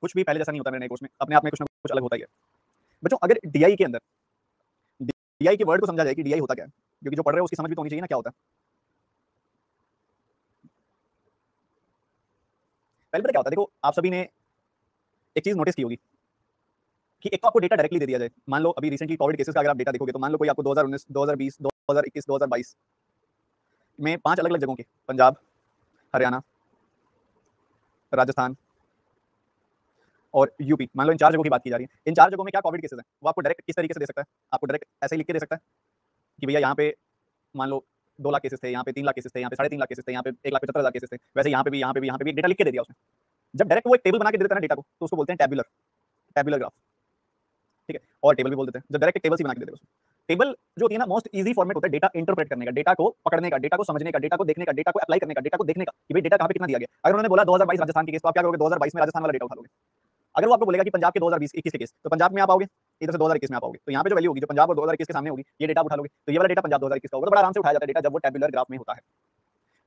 कुछ भी पहले जैसा नहीं होता मेरे नए कोर्स में, अपने आप में कुछ ना कुछ अलग होता ही है। बच्चों अगर डीआई के अंदर डीआई के वर्ड को समझा जाए कि डीआई होता क्या है, क्योंकि जो पढ़ रहे हो उसकी समझ भी तो होनी चाहिए ना क्या होता है। पहले पता क्या होता है, देखो आप सभी ने एक चीज नोटिस की होगी कि एक तो आपको डेटा डायरेक्टली दे दिया जाए। मान लो अभी रिसेंटली कोविड केसेस का अगर आप डेटा देखोगे तो मान लो कोई आपको 2019, 2020, 2021, 2022 में 5 अलग अलग जगहों के, पंजाब, हरियाणा, राजस्थान और यूपी, मान लो इन 4 जगहों की बात की जा रही है, इन 4 जगहों में क्या कोविड केसेस हैं, वो आपको डायरेक्ट किस तरीके से दे सकता है? आपको डायरेक्ट ऐसे ही लिख के दे सकता है कि भैया यहाँ पे मान लो 2 लाख केसेस थे, यहाँ पे 3 लाख केसेस थे, यहाँ पे 3.5 लाख केसेस थे, यहाँ पे 1,75,000 केसेस थे, वैसे यहाँ पे भी, यहाँ पे भी, यहाँ पे भी डेटा लिख के दे दिया उसने। जब डायरेक्ट वो एक टेबल बना के दे देता है ना डेटा को, तो उसको बोलते हैं टैबुलर, टैबुलर ग्राफ, ठीक है, और टेबल भी बोल देते हैं। जब डायरेक्ट एक टेबल से बना के दे देते हैं, टेबल जो होती है ना मोस्ट इजी फॉर्मेट होता है डेटा इंटरप्रेट करने का, डेटा को पकड़ने का, डेटा को समझने का, डेटा को देखने का, डेटा को अप्लाई करने का, डेटा को देखने का कि भाई डेटा कहाँ पे कितना दिया गया। अगर उन्होंने बोला 2022 राजस्थान के केस, तो आप क्या करोगे? 2022 में राजस्थान वाला डेटा उठा लोगे। अगर वो आपको बोलेगा कि पंजाब के 2020-21 के केस, तो पंजाब में आप आओगे, इधर से 2021 में आप आओगे, तो यहाँ पे जो वैल्यू होगी, जो पंजाब और 2021 के सामने होगी, ये डेटा उठा लोगे, तो ये वाला डेटा पंजाब 2021 का होगा। तो बड़ा आराम से उठाया जाता है डेटा जब वो टैबुलर ग्राफ में होता है।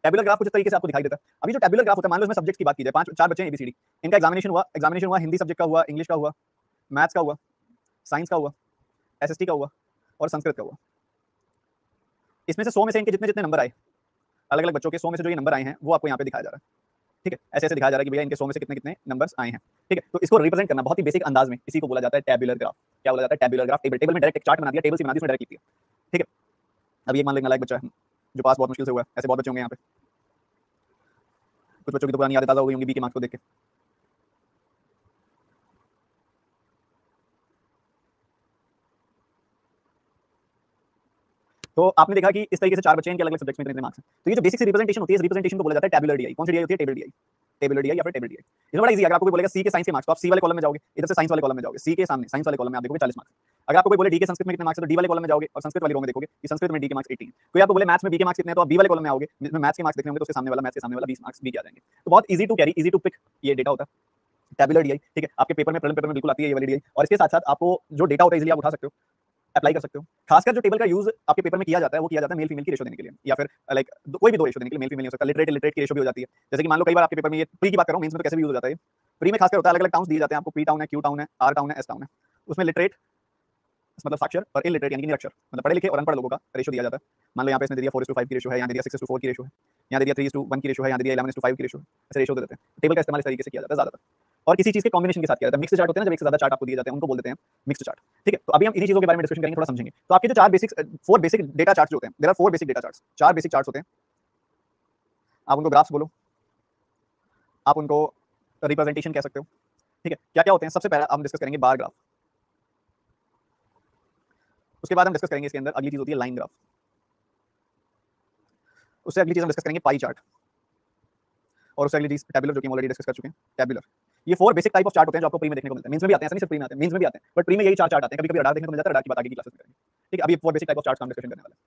टैबुलर ग्राफ कुछ इस तरीके से आपको दिखाई देता है। अभी जो टैबुलर ग्राफ होता है, मान लो इसमें सब्जेक्ट की बात की जाए, 4 बच्चे हैं एबीसीडी, इनका एग्जामिनेशन हुआ, हिंदी सब्जेक्ट का हुआ, इंग्लिश का हुआ, मैथ्स का हुआ, साइंस का हुआ, एसएसटी का हुआ और संस्कृत का हुआ। इसमें से 100 में से इनके जितने जितने नंबर आए, अलग अलग बच्चों के 100 में से जो ये नंबर आए हैं, वो आपको यहाँ पे दिखाया जा रहा है। ठीक है, ऐसे ऐसे दिखाया जा रहा है कि भैया इनके 100 में से कितने कितने नंबर्स आए हैं। ठीक है, तो इसको रिप्रेजेंट करना बहुत ही बेसिक अंदाज में, इसी को बोला जाता है टैबुलर ग्राफ। क्या बोला जाता है? Tabular graph. टेबल में डायरेक्ट एक चार्ट बना दिया, टेबल से बना दी, उसमें डायरेक्ट लिख दिया। ठीक है, अब ये मान लो एक नालायक बच्चा है जो पास बहुत मुश्किल से हुआ है, ऐसे बहुत बच्चे होंगे यहाँ पे, कुछ बच्चों की तो पुरानी यादें ताज़ा हो गई होंगी बी के मार्क्स को देख के। तो आपने देखा कि इस तरीके से 4 बच्चे हैं, इनके अलग अलग सब्जेक्ट्स में इतने मार्क्स हैं। तो ये जो बेसिक सी रिप्रेजेंटेशन होती है, इस रिप्रेजेंटेशन को बोला जाता है टैबुलर डीआई। कौन सी डीआई होती है? Table DI. टेबुलर डीआई या फिर टेबल डीआई। इसमें बड़ा इजी है। अगर आपको कोई बोलेगा सी के साइंस के मार्क्स, तो आप सी वाले कॉलम में जाओगे, इधर से साइंस वाले कॉलम में जाओगे, सी के सामने साइंस वाले कॉलम में आप देखोगे 40 मार्क्स। अगर आपको कोई बोले डी के संस्कृत में कितने मार्क्स है, तो डी वाले कॉलम में जाओगे और संस्कृत वाली रो में देखोगे कि संस्कृत में डी के मार्क्स 18। कोई आपको बोले मैथ्स में बी के मार्क्स कितने हैं, तो आप बी वाले कॉलम में आओगे, जिसमें मैथ्स के मार्क्स देखने होंगे, तो उसके सामने वाला मैथ्स के सामने वाला 20 मार्क्स बी के आ जाएंगे। तो बहुत easy to carry, easy to pick ये डेटा होता है टैबुलर डीआई। ठीक है, आपके पेपर में, प्रीलिम पेपर में बिल्कुल आती है ये वाली डीआई। और इसके साथ साथ आपको जो डेटा होता है इजीली आप उठा सकते हो, अप्लाई कर सकते हो। खासकर जो टेबल का यूज आपके पेपर में किया जाता है, वो किया जाता है मेल फीमेल की रेशो देने के लिए, या फिर लाइक कोई भी 2 रेशो देने के लिए, मेल फीमेल हो सकता है, लिटरेट इलिटरेट की रेशो भी हो जाती है। जैसे कि मान लो कई बार आपके पेपर में, ये प्री की बात कर रहा हूं, मेंस में तो कैसे भी यूज हो जाता है। प्री में खासकर होता है, अलग अलग टाउन्स दिए जाते हैं आपको, पी टाउन है, क्यू टाउन है, आर टाउन है, एस टाउन है। उसमें लिटरेट मतलब साक्षर और इलिटरेट यानी कि निरक्षर मतलब पढ़े लिखे और अनपढ़ लोगों का रेशो दिया जाता है। मान लो यहाँ पे इसने दे दिया 4:5 की रेशो है, यहाँ दे दिया 6:4 की रेशो है, यहाँ दे दिया 3:1 की रेशो है, यहाँ दे दिया 11:5 की रेशो है। ऐसे रेशो दे देते हैं। टेबल का इस्तेमाल इस तरीके से किया जाता है ज्यादातर। और किसी चीज के कॉम्बिनेशन के साथ किया जाता है। मिक्स चार्ट होते हैं ना, जब एक से ज्यादा चार्ट आपको दिए जाते हैं, उनको बोल देते हैं मिक्स चार्ट। ठीक है, तो अभी हम इन्हीं चीजों के बारे में डिस्कशन करेंगे, थोड़ा समझेंगे। तो आपके जो 4 बेसिक डेटा चार्ट्स होते हैं, there are 4 basic data charts, 4 basic charts होते हैं। आप उनको ग्राफ्स बोलो, आप उनको रिप्रेजेंटेशन कह सकते हो। ठीक है, क्या क्या होते हैं? सबसे पहला हम डिस्कस करेंगे बार ग्राफ। उसके बाद हम डिस्कस करेंगे इसके अंदर अगली चीज होती है लाइन ग्राफ। उससे अगली चीज हम डिस्कस करेंगे पाई चार्ट। और उससे अगली चीज टैबुलर, जो कि हम ऑलरेडी डिस्कस कर चुके हैं, टैबुलर। ये 4 बेसिक टाइप ऑफ चार्ट होते हैं जो आपको प्री में देखने को मिलते हैं। मींस में भी आते हैं, ऐसा नहीं सिर्फ प्री में आते हैं, मींस में भी आते हैं, बट प्री में यही 4 चार्ट आते हैं। कभी कभी रडार देखने को मिल जाता है, रडार की बात आगे की क्लासेस में करेंगे। ठीक है, अभी 4 बेसिक टाइप ऑफ चार्ट का हम डिस्कशन करने वाले हैं।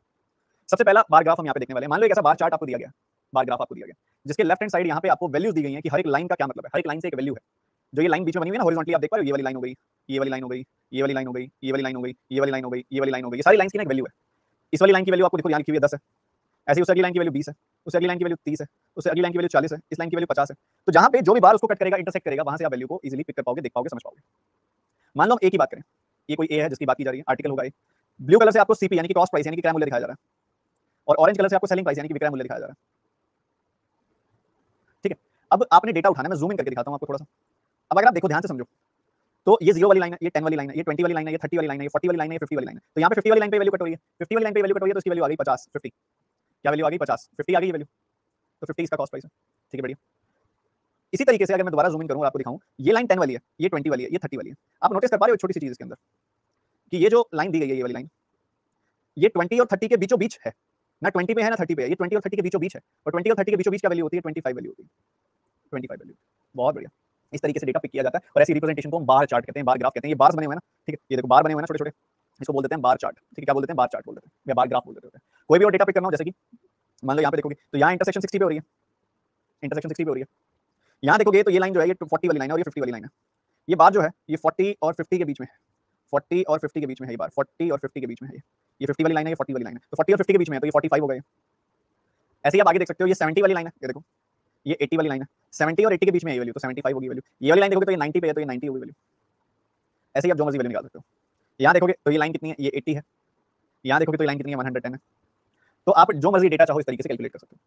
सबसे पहला बार ग्राफ हम यहाँ पे देखने वाले हैं। मान लो एक ऐसा बार चार्ट आपको दिया गया, बार ग्राफ आपको दिया गया, जिसके लेफ्ट हैंड साइड यहाँ पे आपको वैल्यूज दी गई हैं कि हर एक लाइन का क्या मतलब है। हर एक लाइन से एक वैल्यू है। जो ये लाइन बीच में बनी हुई है ना हॉरिजॉन्टली, आप देख पा रहे हो, ये वाली लाइन हो गई, ये वाली लाइन हो गई, ये वाली लाइन हो गई, ये वाली लाइन हो गई, ये वाली लाइन हो गई, ये वाली लाइन हो गई, ये सारी लाइंस की ना एक वैल्यू है। इस वाली लाइन की वैल्यू आपको देखो यहाँ लिखी हुई है 10 है। ऐसी उस अगली लाइन की वैल्यू 20 है, उस अगली लाइन की वैल्यू 30 है, उस अगली लाइन की वैल्यू 40 है, इस लाइन की वैल्यू 50 है। तो जहां पे जो भी बार उसको कट करेगा, इंटरसेक्ट करेगा, वहां से आप वैल्यू को इजीली पिक कर पाओगे, देख पाओगे, समझ पाओगे। मान लो हम ए की बात करें, ये कोई ए है जिसकी बात की जा रही है, आर्टिकल होगा ए। ब्लू कलर से आपको सीपी यानी कि कॉस्ट प्राइस यानी कि क्रय मूल्य दिखाया जा रहा है, और ऑरेंज कलर से आपको सेलिंग प्राइस यानी कि विक्रय मूल्य दिखाया जा रहा है। ठीक है, अब आपने डेटा उठाना है, मैं जूम इन करके दिखाता हूं आपको थोड़ा सा। अब अगर आप देखो ध्यान से समझो, तो ये 0 वाली लाइन है, ये 10 वाली लाइन है, ये 20 वाली लाइन है, ये 30 वाली लाइन है, ये 40 वाली लाइन है, ये 50 वाली लाइन है। तो यहाँ पे 50 वाली लाइन पे वैल्यू कट हो रही है, 50 वाली लाइन पे वैल्यू कट हो रही है, तो इसकी वैल्यू आ गई 50, 50। क्या वैल्यू आ गई? 50, 50 आ गई वैल्यू, तो 50 इसका कॉस्ट प्राइस है। ठीक है, बढ़िया। इसी तरीके से अगर मैं दोबारा जूम इन करूं और आपको दिखाऊं, ये लाइन 10 वाली है, ये 20 वाली है, ये 30 वाली है। आप नोटिस कर पा रहे हो छोटी सी चीज इसके अंदर कि ये जो लाइन दी गई है, ये वाली लाइन, ये 20 और 30 के बीचों बीच है, ना 20 पे है ना 30 पे है, ये 20 और 30 के बीचों बीच है। और 20 और 30 के बीचों बीच क्या वैल्यू होती है? 25 वैल्यू होती है, 25 वैल्यू। बहुत बढ़िया। इस तरीके से डेटा पिक किया जाता है, और ऐसी रिप्रेजेंटेशन को हम बार चार्ट कहते हैं, बार ग्राफ कहते हैं। ये बार्स बने हुए हैं ना, ठीक है, ये देखो बार बने हुए हैं ना छोटे छोटे, इसको बोल देते हैं बार चार्ट। ठीक है, क्या बोल देते हैं? बार चार्ट बोल देते हैं, या बार ग्राफ बोल देते हैं। कोई भी और डेटा पिक करना हो, जैसे कि मान लो यहाँ पे देखोगे तो यहाँ इंटरसेक्शन 60 पे हो रही है, इंटरसेक्शन 60 पे हो रही है। यहाँ देखोगे तो ये लाइन जो है, ये 40 वाली लाइन है और ये 50 वाली लाइन है। ये बार जो है, ये 40 और 50 के बीच में है, 40 और 50 के बीच में है ये बार, 40 और 50 के बीच में है ये 50 वाली लाइन है, ये 40 वाली लाइन है। तो 40 और 50 के बीच में है, तो ये 45 हो गए। ऐसे ही आप आगे देख सकते हो, ये 70 वाली लाइन है, ये देखो, ये 80 वाली लाइन है, 70 और 80 के बीच में ये वैल्यू, तो 75 होगी वैल्यू। ये वाली लाइन देखोगे तो ये 90 पे है, तो ये 90 होगी वैल्यू। ऐसे ही आप जो मर्जी वैल्यू निकाल सकते हो। यहाँ देखोगे तो ये लाइन कितनी है, ये 80 है। यहाँ देखोगे तो ये लाइन कितनी है, 110 है। तो आप जो मर्जी डेटा चाहो इस तरीके से कैलकुलेट कर सकते हो।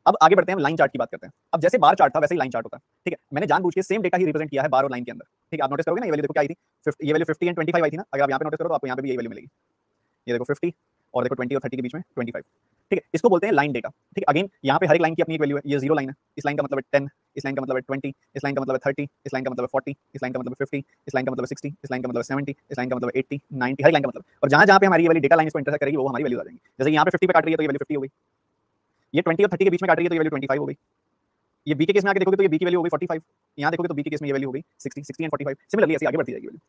अब आगे बढ़ते हैं, हम लाइन चार्ट की बात करते हैं। अब जैसे बार चार्ट था वैसे ही लाइन चार्ट होता है, ठीक है। मैंने जानबूझ के सेम डेटा ही रिप्रेजेंट किया है बार और लाइन के अंदर, ठीक है। आप नोटिस करोगे ना, ये वैल्यू देखो क्या आई थी, ये वैल्यू 50 एंड 25 आई थी ना। अगर आप यहाँ पे नोटिस करो तो आपको यहाँ पे भी यही वैल्यू मिलेगी। ये देखो 50 और देखो 20 और 30 के बीच में 25, ठीक है। इसको बोलते हैं लाइन डेटा, ठीक है। अगेन यहाँ पे हर एक लाइन की अपनी एक वैल्यू है। ये 0 लाइन है, इस लाइन का मतलब है 10, इस लाइन का मतलब है 20, इस लाइन का मतलब है 30, इस लाइन का मतलब है 40, इस लाइन का मतलब है 50, इस लाइन का मतलब है 60, इस लाइन का मतलब है 70, इस लाइन का मतलब है 80, 90, हर लाइन का मतलब। और जहाँ जहाँ पे हमारी ये वाली डेटा लाइन इसको इंटरसेक्ट करेगी वो हमारी वैल्यू आ जाएंगी। जैसे यहाँ पे 50 पे काट रही है तो ये वैल्यू 50 हो गई। ये 20 और 30 के बीच में काट रही है तो ये वैल्यू 25 हो गई। ये बी के केस में आके देखोगे तो ये बी की वैल्यू हो गई 45। यहाँ देखोगे तो बी के केस में ये वैल्यू हो गई 60, 60 एंड 45। सिमिलरली ऐसे आगे बढ़ती जाएगी वैल्यू।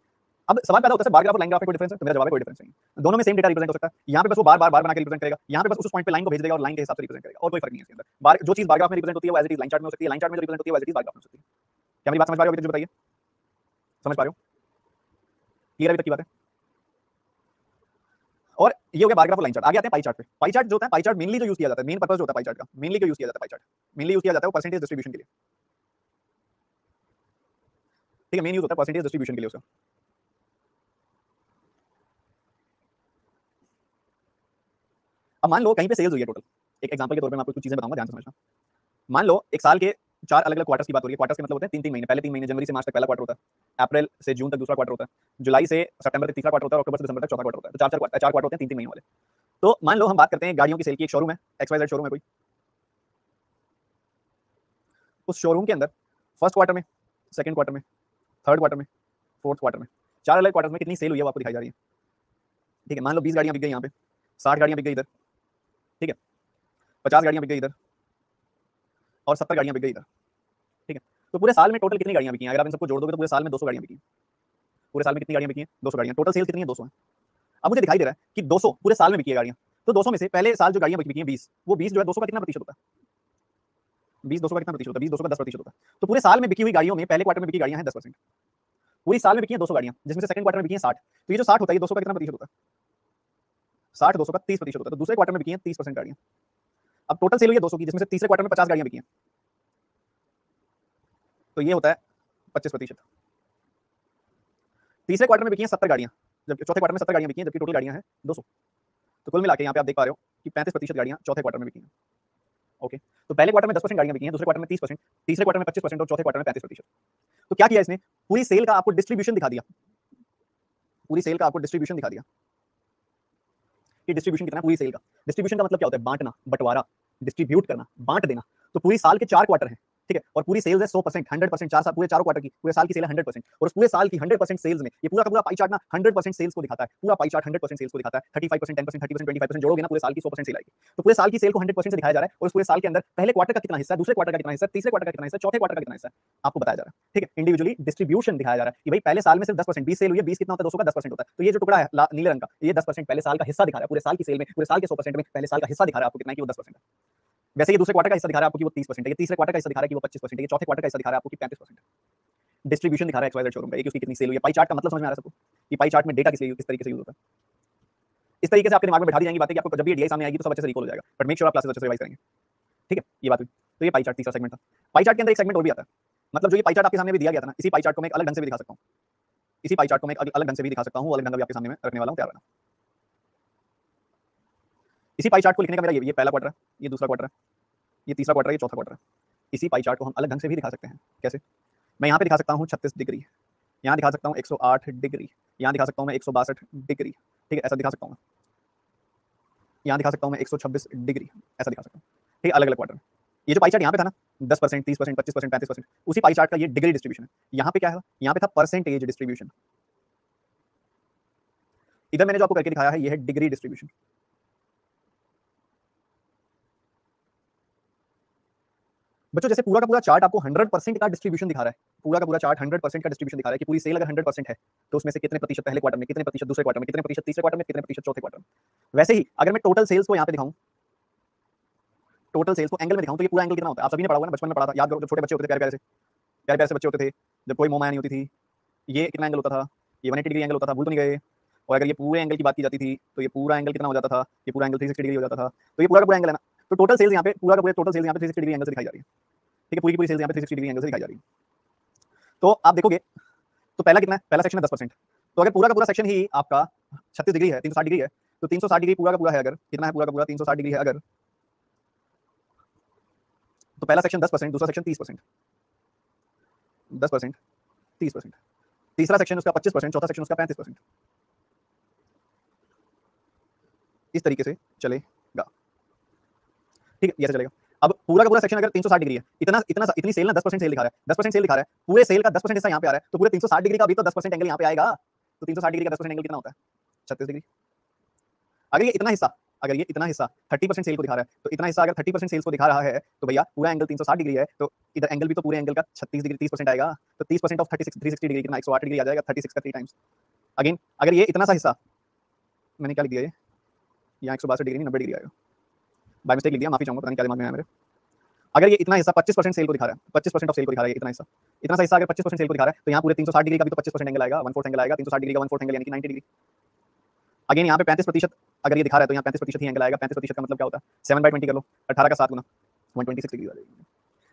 अब सवाल पैदा होता है बार ग्राफ और लाइन ग्राफ में कोई डिफरेंस है, तो मेरा जवाब है कोई डिफरेंस नहीं। दोनों में सेम डेटा रिप्रेजेंट हो सकता है। यहाँ पे बस वो बार बार बार बना के रिप्रेजेंट करेगा, यहाँ पे बस उस पॉइंट पे लाइन को भेज देगा और लाइन के हिसाब से रिप्रेजेंट करेगा, और कोई फर्क नहीं है इसके अंदर। बार जो चीज बार ग्राफ में रिप्रेजेंट होती है वो as it is line chart में हो सकती है, लाइन चार्ट में रिप्रेजेंट होती है वो as it is bar graph में हो सकती है। क्या मेरी बात समझ पा रहे हो? अभी तक जो बताइए, समझ पा रहे हो? क्लियर अभी तक की बात है? और ये हो गया बार ग्राफ और लाइन चार्ट। आगे आते हैं पाई चार्ट पे। पाई चार्ट जो होता है, पाई चार्ट मेनली जो यूज किया जाता है, मेन पर्पस जो होता है पाई चार्ट का, मेनली जो यूज किया जाता है पाई चार्ट, मेनली यूज किया जाता है वो परसेंटेज डिस्ट्रीब्यूशन के लिए, ठीक है। मेन यूज होता है परसेंटेज डिस्ट्रीब्यूशन के लिए उसका। अब मान लो कहीं पे सेल्स हुई है टोटल, एक एग्जांपल के तौर पे मैं आपको कुछ चीजें बताऊंगा, ध्यान से समझना। मान लो एक साल के 4 अलग अलग क्वार्टर्स की बात हो रही है। क्वार्टर्स के मतलब होते हैं 3-3 महीने। पहले 3 महीने जनवरी से मार्च तक पहला क्वार्टर होता है, अप्रैल से जून तक दूसरा क्वार्टर होता है, जुलाई से सितंबर तक तीसरा क्वार्टर होता है, और अक्टूबर से दिसंबर तक चौथा क्वार्टर होता है। तो चार क्वार्टर होते हैं 3-3 महीने वाले। तो मान लो हम बात करते हैं गाड़ियों की सेल की। एक शोरूम है, XYZ शोरूम है कोई। उस शोरूम के अंदर फर्स्ट क्वार्टर में, सेकंड क्वार्टर में, थर्ड क्वार्टर में, फोर्थ क्वार्टर में, 4 अलग क्वार्टर में कितनी सेल हुई है वो आपको दिखाई जा रही है, ठीक है। मान लो 20 गाड़ियां बिक गई यहाँ पे, 60 गाड़ियां बिक गई इधर, ठीक है, 50 गाड़ियां बिक गई इधर, और 70 गाड़ियां बिक गई इधर, ठीक है। तो पूरे साल में टोटल कितनी गाड़ियां बिकी हैं? अगर आप इन सबको जोड़ दोगे तो पूरे साल में 200 गाड़ियां बिकी हैं। पूरे साल में कितनी गाड़ियां बिकी हैं? 200 गाड़ियां। टोटल सेल कितनी है? 200 है। अब मुझे दिखाई दे रहा है कि 200 पूरे साल में बिकी है गाड़ियां। तो 200 में से पहले साल जो गाड़ियां बिकी हैं 20, वो 20 जो है 200 का कितना प्रतिशत होता है? 20 200 का कितना प्रतिशत होता है? 20 200 का 10% होता है। तो पूरे साल में बिकी हुई गाड़ियों में पहले क्वार्टर में बिकी गाड़ियां हैं 10%। पूरी साल में बिकी हैं 200 गाड़ियां, जिसमें से सेकंड क्वार्टर में बिकी हैं 60। तो ये जो 60 होता है ये 200 का कितना प्रतिशत होता है? 60 200 का 30% होता है। तो दूसरे क्वार्टर में बिकी हैं 30% गाड़ियां। अब टोटल सेल हुई है 200 की, जिसमें से तीसरे क्वार्टर में 50 गाड़ियां बिकी हैं, तो ये होता है 25%। तीसरे क्वार्टर में बिकी हैं 70 गाड़ियां, जबकि चौथे क्वार्टर में 70 गाड़ियां बिकी हैं, जबकि टोटल गाड़ियां हैं 200। तो कुल मिला के यहाँ पे आप देख पा रहे हो कि 35% गाड़ियां चौथे क्वार्टर में बिकी हैं। ओके, तो पहले क्वार्टर में 10% गाड़ियां बिकी हैं, दूसरे क्वार्टर में 30%, तीसरे क्वार्टर में 25% और चौथे क्वार्टर में 35%। तो क्या किया इसने? पूरी सेल का आपको डिस्ट्रीब्यूशन दिखा दिया, पूरी सेल का आपको डिस्ट्रीब्यूशन दिखा दिया कि डिस्ट्रीब्यूशन कितना है पूरी सेल का। डिस्ट्रीब्यूशन का मतलब क्या होता है? बांटना, बंटवारा, डिस्ट्रीब्यूट करना, बांट देना। तो पूरी साल के 4 क्वार्टर हैं, ठीक है, और पूरी सेल्स है 100%, 100%, चार साल, पूरे चारों क्वार्टर की, पूरे साल की सेल है 100%। और उस पूरे साल की 100% सेल्स में ये पूरा का पूरा पाई चार्ट ना 100% सेल्स को दिखाता है। पूरा पाई चार्ट 100% सेल्स को दिखाता है। 35%, 10%, 30%, 25% जोड़ोगे ना पूरे साल की 100% सेल आएगी। तो पूरे साल की सेल को 100% से दिखाया जा रहा है, और उस पूरे साल के अंदर पहले क्वार्टर का कितना हिस्सा है, दूसरे क्वार्टर का कितना हिस्सा है, तीसरे क्वार्टर का कितना हिस्सा है, चौथे क्वार्टर का कितना हिस्सा है, आपको बताया जा रहा है, ठीक है। इंडिविजुअली डिस्ट्रीब्यूशन दिखाया जा रहा है कि भाई पहले साल में सिर्फ 10%, 20 सेल हुई है, 20 कितना होता है? 200 का 10% होता है। तो ये जो टुकड़ा है नीले रंग का, ये 10% पहले साल का हिस्सा दिखा रहा है। पूरे साल की सेल में, पूरे साल के 100% में पहले साल का हिस्सा दिखा रहा है आपको कितना है कि वो 10% है। वैसे ये दूसरे क्वार्टर का हिस्सा दिखा रहा है आपको कि वो 30% है, ये तीसरे क्वार्टर का हिस्सा दिखा रहा है कि वो 25% है, ये चौथे क्वार्टर का हिस्सा दिखा रहा है आपको कि 35% है। डिस्ट्रीब्यूशन दिखा रहा है XYZ शोरूम का, ये कि उसकी कितनी सेल हुई है। पाई चार्ट का मतलब समझ में आ रहा है सबको? ये पाई चार्ट में डेटा किस तरीके से यूज होता है। इस तरीके से आपके दिमाग में बैठा दी जाएंगी बातें कि आपको जब भी डीआई सामने आएगी तो सब अच्छे से रिकॉल हो जाएगा। बट मेक श्योर आप क्लासेस अच्छे से रिवाइज करेंगे, ठीक है। ये बात हुई। तो ये पाई चार्ट तीसरा सेगमेंट था। पाई चार्ट के अंदर एक सेगमेंट और भी आता है, मतलब जो ये पाई चार्ट आपके सामने भी दिया गया था ना, इसी पाई चार्ट को मैं एक अलग ढंग से भी दिखा सकता हूँ। इसी पाई चार्ट को मैं एक अलग ढंग से भी दिखा सकता हूँ, अलग ढंग भी आपके सामने मैं रखने वाला हूँ, तैयार रहना। इसी पाई चार्ट को लिखने का मेरा ये पहला क्वार्टर है, ये दूसरा क्वार्टर है, ये तीसरा क्वार्टर है, ये चौथा क्वार्टर है। इसी पाई चार्ट को हम अलग ढंग से भी दिखा सकते हैं। कैसे? मैं यहाँ पे दिखा सकता हूँ 36 डिग्री, यहाँ दिखा सकता हूँ 108 डिग्री, यहाँ दिखा सकता हूँ मैं 162 डिग्री, ठीक है, ऐसा दिखा सकता हूँ मैं। यहाँ दिखा सकता हूँ मैं 126 डिग्री, ऐसा दिखा सकता हूँ, ठीक है, अलग अलग क्वार्टर में। ये जो पाई चार्ट यहाँ पे था ना, 10%, 30%, 25%, 35%, उसी पाई चार्ट का ये डिग्री डिस्ट्रीब्यूशन है। यहाँ पे क्या है? यहाँ पे था परसेंटेज डिस्ट्रीब्यूशन। इधर मैंने जो आपको करके दिखाया है ये है डिग्री डिस्ट्रीब्यूशन। बच्चों जैसे पूरा का पूरा चार्ट आपको 100% का डिस्ट्रीब्यूशन दिखा रहा है, पूरा का पूरा चार्ट 100% का डिस्ट्रीब्यूशन दिखा रहा है कि पूरी सेल अगर 100% है तो उसमें से कितने प्रतिशत पहले क्वार्टर में, कितने प्रतिशत दूसरे क्वार्टर में, कितने प्रतिशत तीसरे क्वार्टर में, कितने प्रतिशत चौथे क्वार्टर में। वैसे ही अगर मैं टोटल सेल्स को यहाँ पे दिखाऊं, टोटल सेल्स को एंगल में दिखाऊं, तो ये पूरा एंगल कितना होता है? आप सभी ने पढ़ा हुआ ना, बचपन में पढ़ा था, याद करो, जब छोटे बच्चे होते थे, प्यारे प्यारे से, प्यारे प्यारे से बच्चे होते थे, जब कोई मोमाया नहीं होती थी, ये कितना एंगल होता था? ये 180 डिग्री एंगल होता था, भूल तो नहीं गए? और अगर ये पूरे एंगल की बात की जाती थी तो ये पूरा एंगल कितना हो जाता था? ये पूरा एंगल 360 डिग्री हो जाता था। तो ये पूरा का पूरा एंगल है ना। तो टोटल सेल्स यहाँ पे पूरा का पूरा टोटल सेल्स यहाँ पे 360 डिग्री एंगल से दिखाई जा रही है। ठीक है, पूरी की पूरी सेल्स यहाँ पे 360 डिग्री एंगल से दिखाई जा रही है। तो आप देखोगे तो पहला कितना है, पहला सेक्शन है 10%। तो अगर पूरा का पूरा सेक्शन ही आपका 36 डिग्री है, 360 डिग्री है, तो 360 डिग्री पूरा का पूरा है, अगर कितना है पूरा का पूरा 360 डिग्री है अगर, तो पहला सेक्शन 10%, दूसरा सेक्शन 30%, 10%, 30%, तीसरा सेक्शन उसका 25%, चौथा सेक्शन उसका 35%। इस तरीके से चलेगा, ठीक है, ऐसे चलेगा। अब पूरा का पूरा सेक्शन अगर 360 डिग्री है, इतनी सेल ना 10% सेल दिखा रहा है, 10% सेल दिखा रहा है, पूरे सेल का 10% हिस्सा यहाँ पे आ रहा है, तो पूरे 360 डिग्री का भी तो 10% एंगल यहाँ पे आएगा। तो 360 डिग्री का 10% एंगल कितना होता है, 36 डिग्री। अगर ये इतना हिस्सा, अगर ये इतना हिस्सा 30% सेल को दिखा रहा है, तो इतना हिस्सा अगर 30% सेल्स को दिखा रहा है, तो भैया पूरा एंगल 360 डिग्री है, तो इधर एंगल भी तो पूरे एंगल का 36 डिग्री 30% आएगा। तो 30% ऑफ 36 360 डिग्री कितना 108 डिग्री आ जाएगा, 36 का 3 टाइम्स। अगेन अगर ये इतना सा हिस्सा, मैंने क्या लिख दिया, ये यहाँ 162 डिग्री 90 डिग्री आएगा, बाय मिस्टेक लिख दिया, माफी चाहूंगा, पता नहीं क्या दिमाग में आया मेरे। अगर ये इतना हिस्सा 25% सेल को दिखा रहा है, 25% ऑफ सेल को दिखा रहा है, इतना सा हिस्सा अगर 25% सेल को दिखा रहा है, तो यहाँ पूरे 360 डिग्री का भी तो 25% एंगल आएगा, 1/4 एंगल आएगा, 360 डिग्री का 1/4 एंगल यानी कि 90 डिग्री। अगेन यहाँ पे 35% अगर ये दिखा रहा है, तो यहाँ 35% ही एंगल आएगा। 35% का मतलब क्या होता है, 7/20 कर लो, 18 का 7 गुना 126 डिग्री आ जाएगी।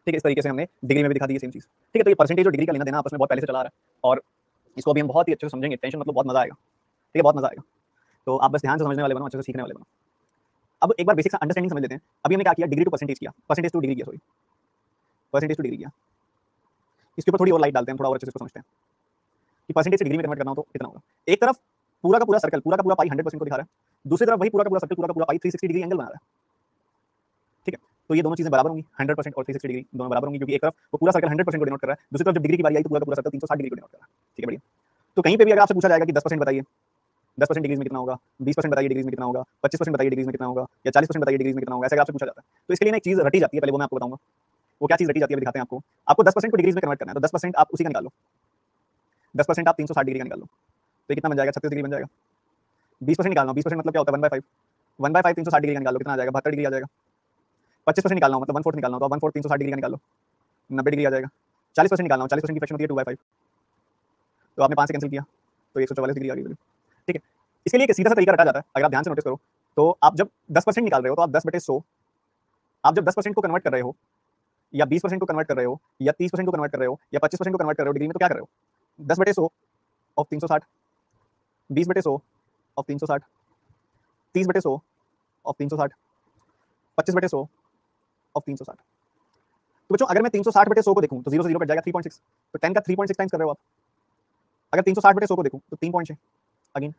ठीक है, इस तरीके से हमने डिग्री में भी दिखा दी सेम चीज। ठीक है, तो ये परसेंटेज और डिग्री का लेना देना आपस में बहुत पहले से चला आ रहा है, और इसको अभी हम बहुत ही अच्छे से समझेंगे। टेंशन मतलब बहुत मजा आएगा, ठीक है, बहुत मजा आएगा। तो आप बस ध्यान से समझने वाले बनो, अच्छे से सीखने वाले बनो। अब एक बार बेसिक अंडरस्टैंडिंग समझ लेते हैं। अभी हमने क्या किया, डिग्री टू परसेंटेज किया, परसेंटेज टू डिग्री किया, सॉरी परसेंटेज टू डिग्री किया। इसके ऊपर थोड़ी और लाइट डालते हैं, थोड़ा और अच्छे से समझते हैं कि परसेंटेज से डिग्री में कन्वर्ट करना हो तो कितना होगा। एक तरफ पूरा का पूरा सर्कल, पूरा का पूरा पाई 100% को दिखा रहा है, दूसरी तरफ वही पूरा का पूरा सर्कल, पूरा का पूरा पाई 360 डिग्री एंगल बना रहा है। ठीक है, तो ये दोनों चीजें बराबर होंगी, 100% और 360 डिग्री दोनों बराबर होंगी, क्योंकि एक तरफ वो पूरा सर्कल 100% को डिनोट कर रहा है, दूसरी तरफ जब डिग्री की बारी आई तो पूरा का पूरा सर्कल 360 डिग्री को डिनोट कर रहा है। ठीक है, बढ़िया। तो कहीं पे भी अगर आपसे पूछा जाएगा कि 10% बताइए, 10% डिग्रीज में कितना होगा, 20% बताइए डिग्रीज में कितना होगा, 25% बताइए डिग्रीज में कितना होगा, या 40% बताइए डिग्रीज में कितना होगा, ऐसे अगर आपसे पूछा जाता है, तो इसके लिए ना एक चीज रटी जाती है, पहले वो मैं आपको बताऊंगा। वो क्या चीज रटी जाती है, दिखाते हैं आपको। आपको 10% को डिग्रीज में कन्वर्ट करना है, तो 10% आप उसी का निकाल लो, 10% आप 360 डिग्री का निकाल लो, तो कितना बन जाएगा, 36 डिग्री बन जाएगा। 20% निकालना, 20% मतलब क्या होता है, 1/5, 1/5 360 डिग्री का निकाल लो, कितना आ जाएगा, 72 डिग्री आ जाएगा। 25% निकालना हो मतलब 1/4 निकालना हो, तो 1/4 360 डिग्री का निकाल लो, 90 डिग्री आ जाएगा। 40% निकालना हो, 40% की फ्रैक्शन होती है 2/5, तो आपने 5 से कैंसिल किया, तो 144 डिग्री आ गई। ठीक है, इसके लिए एक सीधा सा तरीका रटा जाता है, अगर आप ध्यान से नोटिस करो तो। आप जब 10% निकाल रहे हो, तो आप 10/100, आप जब 10% को कन्वर्ट कर रहे हो, या 20% को कन्वर्ट कर रहे हो, या 30% को कन्वर्ट कर रहे हो, या 25% को कन्वर्ट कर रहे हो डिग्री में, तो क्या कर रहे हो, 10/100 ऑफ 360, 20/100 ऑफ 360, 30/100 ऑफ 360, 25/100 ऑफ 360। तो बच्चों अगर मैं 360/100 को देखूं तो 0 से 0 कट जाएगा, 3.6, तो 10 का 3.6 टाइम्स कर रहे हो आप। अगर 360/100 को देखूं तो 3.6, अगेन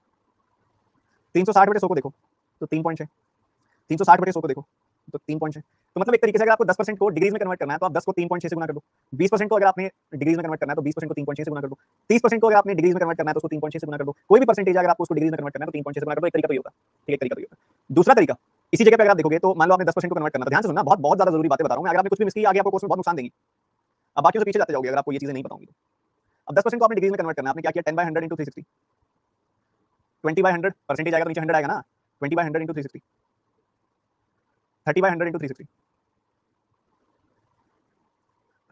360/100 को देखो तो 3.6, 360/100 को देखो तो 3.6। तो मतलब एक तरीके से अगर आपको 10% को डिग्रीज में कन्वर्ट करना है, तो आप 10 को 3.6 से गुना कर दो। 20% को अगर आपने डिग्रीज में कन्वर्ट करना है, तो 20% को 3.6 से गुना कर दो। 30% को अगर आपने डिग्रीज में कन्वर्ट करना है, तो उसको 3.6 से गुना कर दो। कोई भी परसेंटेज अगर आपको उसको डिग्रीज में कन्वर्ट करना है, तो 3.6 से गुना कर दो। एक तरीका तो ये होता है, ठीक है, एक तरीका तो ये होता है। दूसरा तरीका, इसी जगह पे अगर आप देखोगे, तो मान लो आपने 10% को कन्वर्ट करना, तो ध्यान से सुनना, बहुत बहुत ज्यादा जरूरी बातें बता रहा हूं मैं। अगर आपने कुछ भी मिस की, आगे आपको कोर्स में बहुत नुकसान देंगी। अब बाकी से पीछे जाते जाओगे अगर आपको ये चीजें नहीं पता होंगी तो। अब 10% को आपने डिग्रीज में कन्वर्ट करना है, आपने क्या किया, 10/100 इंटू 360, 20/100 परसेंटेज आएगा तो नीचे 100 आएगा ना, 20/100 इंटू 360, 30/100 इंटू 360,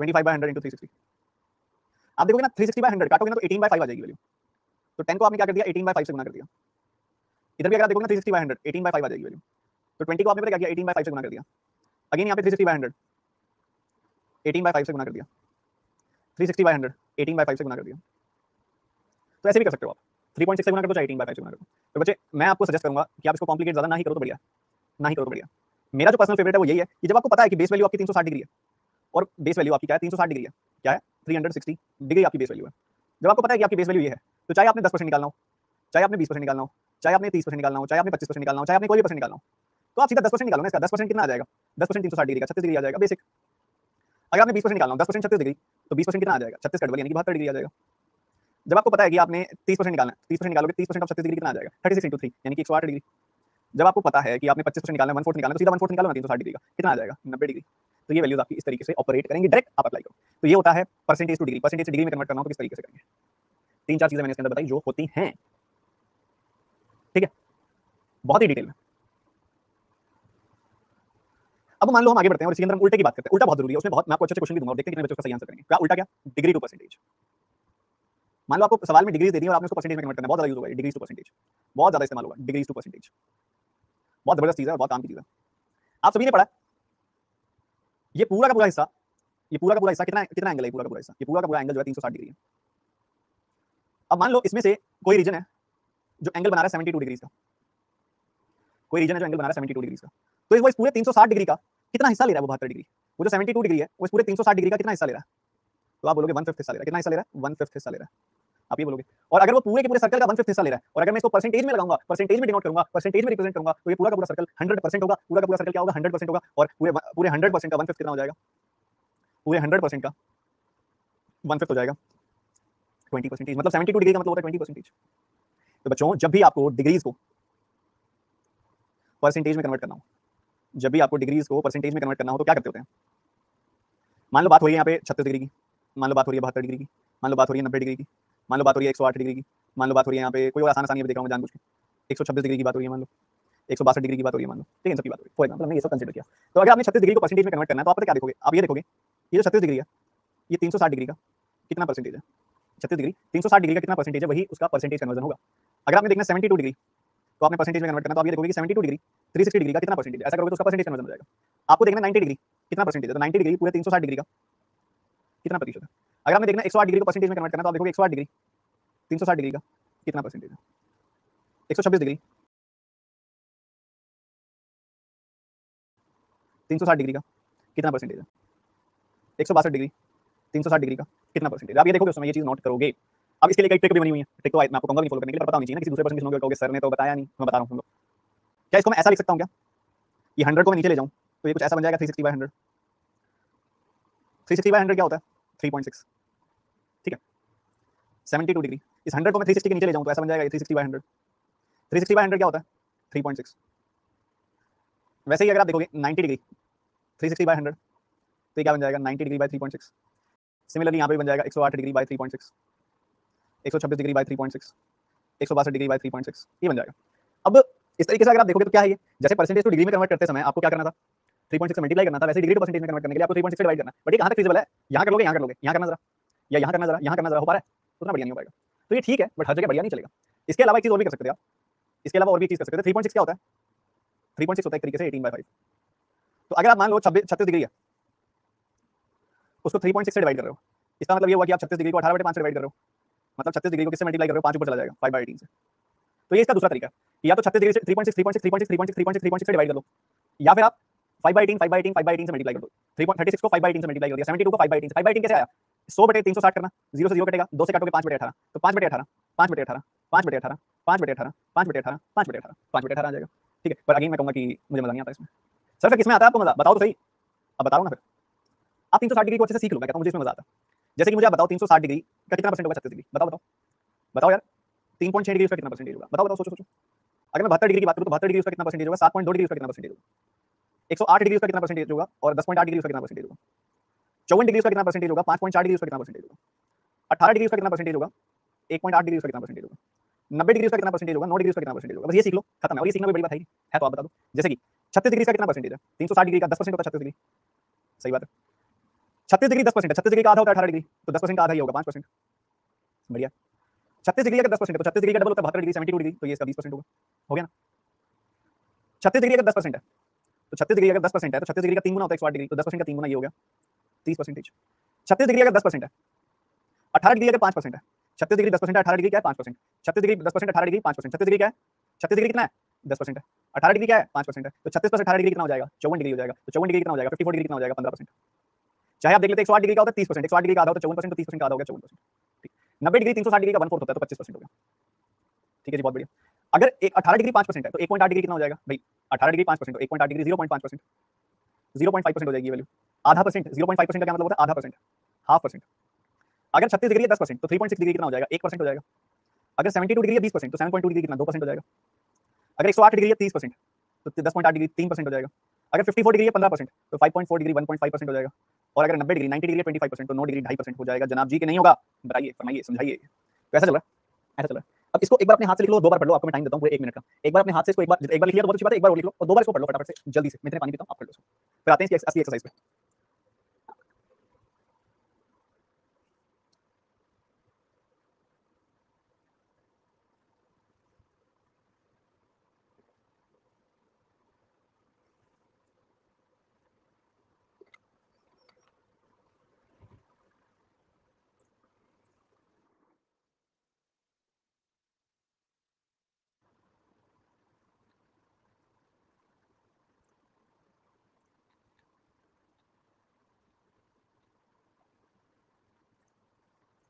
25/100 इंटू 360। आप देखोगे ना 360/100 काटोगे ना तो 18/5 आ जाएगी वैल्यू। तो 10 को आपने क्या कर दिया, 18/5 से गुना कर दिया। इधर भी अगर आप देखोगे ना 360/100 18/5 आ जाएगी वैल्यू। तो 20 को आपने पता क्या किया, 18/5 से गुना कर दिया। अगेन यहाँ पे 360/100 18/5 से गुना कर दिया, 360/100 18/5 से गुना कर दिया। तो ऐसे भी कर सकते हो आप, 3.6 से गुना कर दो, चाहे 18/5 से गुना कर दो। तो बच्चे मैं आपको सजेस्ट करूंगा कि आप इसको कॉम्प्लिकेट ज्यादा ना ही करो तो बढ़िया, ना ही करो तो बढ़िया। मेरा जो पर्सनल फेवरेट है वो यही है कि जब आपको पता है कि बेस वैल्यू आपकी 360 डिग्री है, और बेस वैल्यू आपकी क्या है, 360 डिग्री है, क्या है, 360 डिग्री आपकी बेस वैल्यू है। जब आपको पता है कि आपकी बेस वैल्यू ये है, तो चाहे आपने 10% निकालना हो, चाहे आपने 20% निकालना हो, चाहे आपने 30% निकालना हो, चाहे आपने 25% निकालना हो, चाहे आपने कोई भी परसेंट निकालना हो, तो आप सीधा 10% निकालो ना इसका। 10% कितना आ जाएगा, 10% 360 डिग्री का 36 डिग्री आ जाएगा बेसिक। अगर आपने 20% निकालना हो, 10% 36 डिग्री, तो 20% कितना आ जाएगा, 36 कट वाली यानी कि 72 डिग्री आ जाएगा। जब आपको पता है कि आपने 30% निकालना है, 30% निकालोगे, 30% ऑफ 36 डिग्री कितना आ जाएगा, 36 इंटू 3 यानी कि 108 डिग्री। जब आपको पता है कि आपने 25% निकालना है, 1/4 निकालना है, तो सीधा 1/4 निकालो ना 360 डिग्री का, कितना आ जाएगा, 90 डिग्री। तो ये वैल्यूज आपकी इस तरीके से ऑपरेट करेंगे, डायरेक्ट आप अप्लाई करो। तो ये होता है परसेंटेज टू डिग्री। परसेंटेज से डिग्री में कन्वर्ट करना हो तो किस तरीके से करेंगे, 3-4 चीजें मैंने इसके अंदर बताई जो होती हैं, ठीक है, बहुत ही डिटेल में। अब मान लो हम आगे बढ़ते हैं और इसके अंदर हम उल्टे की बात करते हैं। उल्टा बहुत जरूरी है, उसमें बहुत मैं आपको अच्छे से क्वेश्चन भी दूंगा और देखते हैं कितने बच्चों का सही आंसर करेंगे। क्या उल्टा, क्या डिग्री टू परसेंटेज। मान लो आपको सवाल में डिग्री दे दी और आपने उसको परसेंटेज में कन्वर्ट करना है, बहुत ज्यादा यूज होगा डिग्रीज टू परसेंटेज, बहुत ज्यादा इस्तेमाल होगा डिग्रीज टू परसेंटेज। बहुत जबरदस्त चीज है और बहुत काम की चीज है। आप सभी ने पढ़ा ये पूरा का पूरा हिस्सा ये पूरा का पूरा हिस्सा कितना कितना एंगल है, पूरा का पूरा हिस्सा, ये पूरा का पूरा एंगल जो है 360 डिग्री है। अब मान लो इसमें से कोई रीजन है जो एंगल बना रहा है 72 डिग्री का, कोई रीजन है जो एंगल बना रहा है 72 डिग्री का, तो वो इस पूरे 360 डिग्री का कितना हिस्सा ले रहा है, वो 72 डिग्री, वो जो 72 डिग्री है वो इस पूरे 360 डिग्री का कितना हिस्सा ले रहा है, तो आप बोलोगे 1/5 हिस्सा ले रहा है। कितना हिस्सा ले रहा है, 1/5 हिस्सा ले रहा है, आप ये बोलोगे। और अगर वो पूरे के पूरे सर्कल का 1/5 हिस्सा ले रहा है, और अगर मैं इसको परसेंटेज में लगाऊंगा, परसेंटेज में डिनोट करूंगा, परसेंटेज में रिप्रेजेंट करूंगा, तो ये पूरा का पूरा सर्कल 100% होगा। पूरा का पूरा सर्कल क्या होगा, 100% होगा। और पूरे पूरे 100% का 1/5 कितना हो जाएगा, पूरे 100% का 1/5 हो जाएगा 20%। मतलब 72 डिग्री का मतलब होता है 20%। तो बच्चों जब भी आपको डिग्रीज को परसेंटेज में कन्वर्ट करना हो, जब भी आपको डिग्रीज को परसेंटेज में कन्वर्ट करना हो तो क्या करते होते हैं। मान लो बात हो रही है यहाँ पे 36 डिग्री की, मान लो बात हो रही है 72 डिग्री की, मान लो बात हो रही है 90 डिग्री की, मान लो बात हो रही है 108 डिग्री की, मान लो बात हो रही है यहाँ पे कोई और आसान आसानी देख रहा हूँ मैं जानबूझ के 126 डिग्री की बात हो रही है, मान लो 162 डिग्री की बात हो रही है, मान लो, ठीक है, इन सब की बात हो रही है। फॉर एग्जाम्पल हमने ये सब कंसिडर किया। तो अगर आपने 36 डिग्री को परसेंटेज में कन्वर्ट करना है तो आप पता क्या देखोगे, आप ये देखोगे ये जो 36 डिग्री है ये 360 डिग्री का कितना परसेंटेज है, 36 डिग्री 360 डिग्री का कितना परसेंटेज है, वही उसका परसेंटेज कन्वर्जन होगा। अगर आपने देखना 72 डिग्री तो आपने परसेंटेज में कन्वर्ट करना, तो आप ये देखोगे कि 72 डिग्री 360 डिग्री का कितना परसेंटेज है, ऐसा करोगे तो उसका परसेंटेज कन्वर्जन हो जाएगा। आपको देखना 90 डिग्री कितना परसेंटेज है, तो 90 डिग्री पूरे 360 डिग्री का कितना प्रतिशत है। अगर आपने देखना 108 डिग्री को परसेंटेज में कन्वर्ट करना, तो आप देखोगे 108 डिग्री 360 डिग्री का कितना परसेंटेज है। 126 डिग्री 360 डिग्री का कितना परसेंटेज है। 162 डिग्री 360 डिग्री का कितना परसेंटेज, आप ये देखोगे उस समय ये चीज नोट करोगे। अब इसके लिए कई ट्रिक भी बनी हुई है, ट्रिक तो मैं आपको कहूंगा नहीं फॉलो करने के लिए, पर पता होनी चाहिए ना, किसी दूसरे पर्सन की सुनोगे कहोगे सर ने तो बताया नहीं, मैं बता रहा हूँ। क्या इसको मैं ऐसा लिख सकता हूँ क्या, ये 100 को मैं नीचे ले जाऊँ तो ये कुछ ऐसा बन जाएगा 360/100। 360/100 क्या होता है 3.6, ठीक है। 72 डिग्री इस 100 को मैं 360 के नीचे ले जाऊँ तो ऐसा बन जाएगा 360/100। 360/100 क्या होता है 3.6। वैसे ही अगर आप देखोगे 90 डिग्री 360/100 तो क्या बन जाएगा 90 डिग्री बाय 3.6। सिमिलरली यहाँ पे बन जाएगा 108 degree by 3.6, 126 degree by 3.6, 162 degree by 3.6, ये बन जाएगा। अब इस तरीके से अगर आप देखोगे तो क्या है ये, जैसे परसेंटेज टू डिग्री में कन्वर्ट करते समय आपको क्या करना था 3.6 से मल्टीप्लाई करना था, वैसे डिग्री टू परसेंटेज में कन्वर्ट करने के लिए आपको 3.6 से डिवाइड करना है। बट ये कहाँ तक फिजिबल है, यहाँ कर लोगे यहाँ कर लोगे, यहाँ करना जरा, या यहाँ करना जरा यहाँ करना जरा, हो पा रहा है, उतना बढ़िया नहीं हो पाएगा। तो ये ठीक है बट हर जगह बढ़िया नहीं चलेगा। इसके अलावा एक चीज और भी कर सकते हैं आप, इसके अलावा और भी एक चीज कर सकते हैं। 3.6 क्या होता है, 3.6 होता है एक तरीके से 18/5। तो अगर आप मान लो 36 डिग्री है, उसको 3.6 से डिवाइड कर रहे हो, इसका मतलब ये हुआ कि आप 36 डिग्री को 18/5 से डिवाइड कर रहे हो, मतलब 36 डिग्री को किससे मल्टीप्लाई कर रहे हो, 5 ऊपर चला जाएगा 5/18 से। तो ये इसका दूसरा तरीका है कि या तो 36 डिग्री से 3.6 3.6 3.6 3.6 3.6 3.6 से डिवाइड कर लो, या फिर आप 5/18 5/18 5/18 से मल्टीप्लाई कर दो। 36 को 5/18 से मल्टीप्लाई कर दिया, 72 को 5/18 से। 5/18 कैसे आया, 100/360 करना, 0 से 0 कटेगा, 2 से काटोगे 5/18, तो 5/18 5/18 5/18 5/18 5/18 5/18 5/18 आ जाएगा, ठीक है। पर अगेन मैं कहूंगा कि मुझे मजा नहीं आता इसमें। सर फिर किसमें आता है आपको मजा, बताओ तो सही, अब बताओ ना फिर। आप 360 डिग्री को अच्छे से सीख लो, मैं कहता हूँ मुझे इसमें मजा आता है। जैसे कि मुझे आप बताओ 360 डिग्री का कितना परसेंट होगा 36 डिग्री, बताओ बताओ बताओ यार। 3.6 डिग्री उसका कितना परसेंटेज होगा, बताओ बताओ सोचो सोचो। अगर मैं 72 डिग्री की बात करूँ तो 72 डिग्री उसका कितना परसेंटेज होगा, 7.2 डिग्री उसका कितना परसेंटेज होगा, 108 डिग्री उसका कितना परसेंटेज होगा, और 10.8 डिग्री उसका कितना परसेंटेज होगा, 54 डिग्री उसका कितना परसेंटेज होगा, 5.4 डिग्री उसका कितना परसेंटेज होगा, 18 डिग्री उसका कितना परसेंटेज होगा, 1.8 डिग्री उसका कितना परसेंटेज होगा, 90 डिग्री उसका कितना परसेंटेज होगा, 9 डिग्री उसका कितना परसेंटेज होगा। बस ये सीख लो, खत्म है। और ये सीखना भी बड़ी बात है तो आप बता दो। जैसे कि 36 डिग्री का कितना परसेंटेज है, 360 डिग्री का 10% होता है 36 डिग्री, सही बात है। 36 डिग्री 10% है, 36 डिग्री का आधा होता है 18 डिग्री, तो 10% का आधा ही होगा 5%, बढ़िया। 36 डिग्री अगर 10% है तो 36 डिग्री का डबल होता है 72 डिग्री 72 डिग्री, तो ये इसका 20% होगा, हो गया ना। 36 डिग्री अगर 10% है तो 36 डिग्री अगर 10% है तो 36 डिग्री का 3 गुना होता है 108 डिग्री, तो 10% का 3 गुना ये हो गया 30%। 36 डिग्री अगर 10% है, 18 डिग्री अगर 5% है, 36 डिग्री 10% है, 18 डिग्री क्या है 5%, 36 डिग्री 10% 18 डिग्री 5%, 36 डिग्री क्या है, 36 डिग्री कितना है 10% है, 18 डिग्री क्या है 5% है, तो 36 + 18 डिग्री कितना हो जाएगा 54 डिग्री हो जाएगा। तो 54 डिग्री कितना हो जाएगा 54 डिग्री कितना हो जाएगा 15%। चाहे आप देख लेते 108 डिग्री का होता है 30%, 108 डिग्री का आधा होता है 54%, तो 30% का आधा हो गया 54%, ठीक। 90 डिग्री 360 डिग्री का 1/4 होता है तो 25% हो गया, ठीक है जी, बहुत बढ़िया। अगर एक 18 डिग्री 5% है तो 1.8 डिग्री कितना हो जाएगा भाई, 18 डिग्री 5% तो 1.8 डिग्री 0.5%, 0.5% हो जाएगी ये वैल्यू। आधा परसेंट 0.5% का क्या मतलब होता है आधा परसेंट, हाफ परसेंट। अगर 36 डिग्री है 10% तो 3.6 डिग्री कितना हो जाएगा 1% हो जाएगा। अगर 72 डिग्री है 20% तो 7.2 डिग्री कितना 2% हो जाएगा। अगर 108 डिग्री है 30% तो 10.8 डिग्री 3% हो जाएगा। अगर 54 डिग्री है 15% तो 5.4 डिग्री 1.5% हो जाएगा। और अगर 90 डिग्री 90 डिग्री 25% तो 9 डिग्री 2.5% हो जाएगा। जनाब जी के नहीं होगा, बताइए फरमाइए समझाइए। तो ऐसा चल रहा है, ऐसा चल रहा है। अब इसको एक बार अपने हाथ से लिख लो, 2 बार पढ़ लो, आपको मैं टाइम देता हूँ पूरे 1 मिनट का। एक बार अपने हाथ से इसको एक बार लिख लिया तो बहुत अच्छी बात है, एक बार और लिख लो और 2 बार इसको पढ़ लो फटाफट से जल्दी से। मैं इतने पानी पीता हूँ, आप पढ़ लो इसको। फिर आते हैं इसकी असली एक्सरसाइज पे।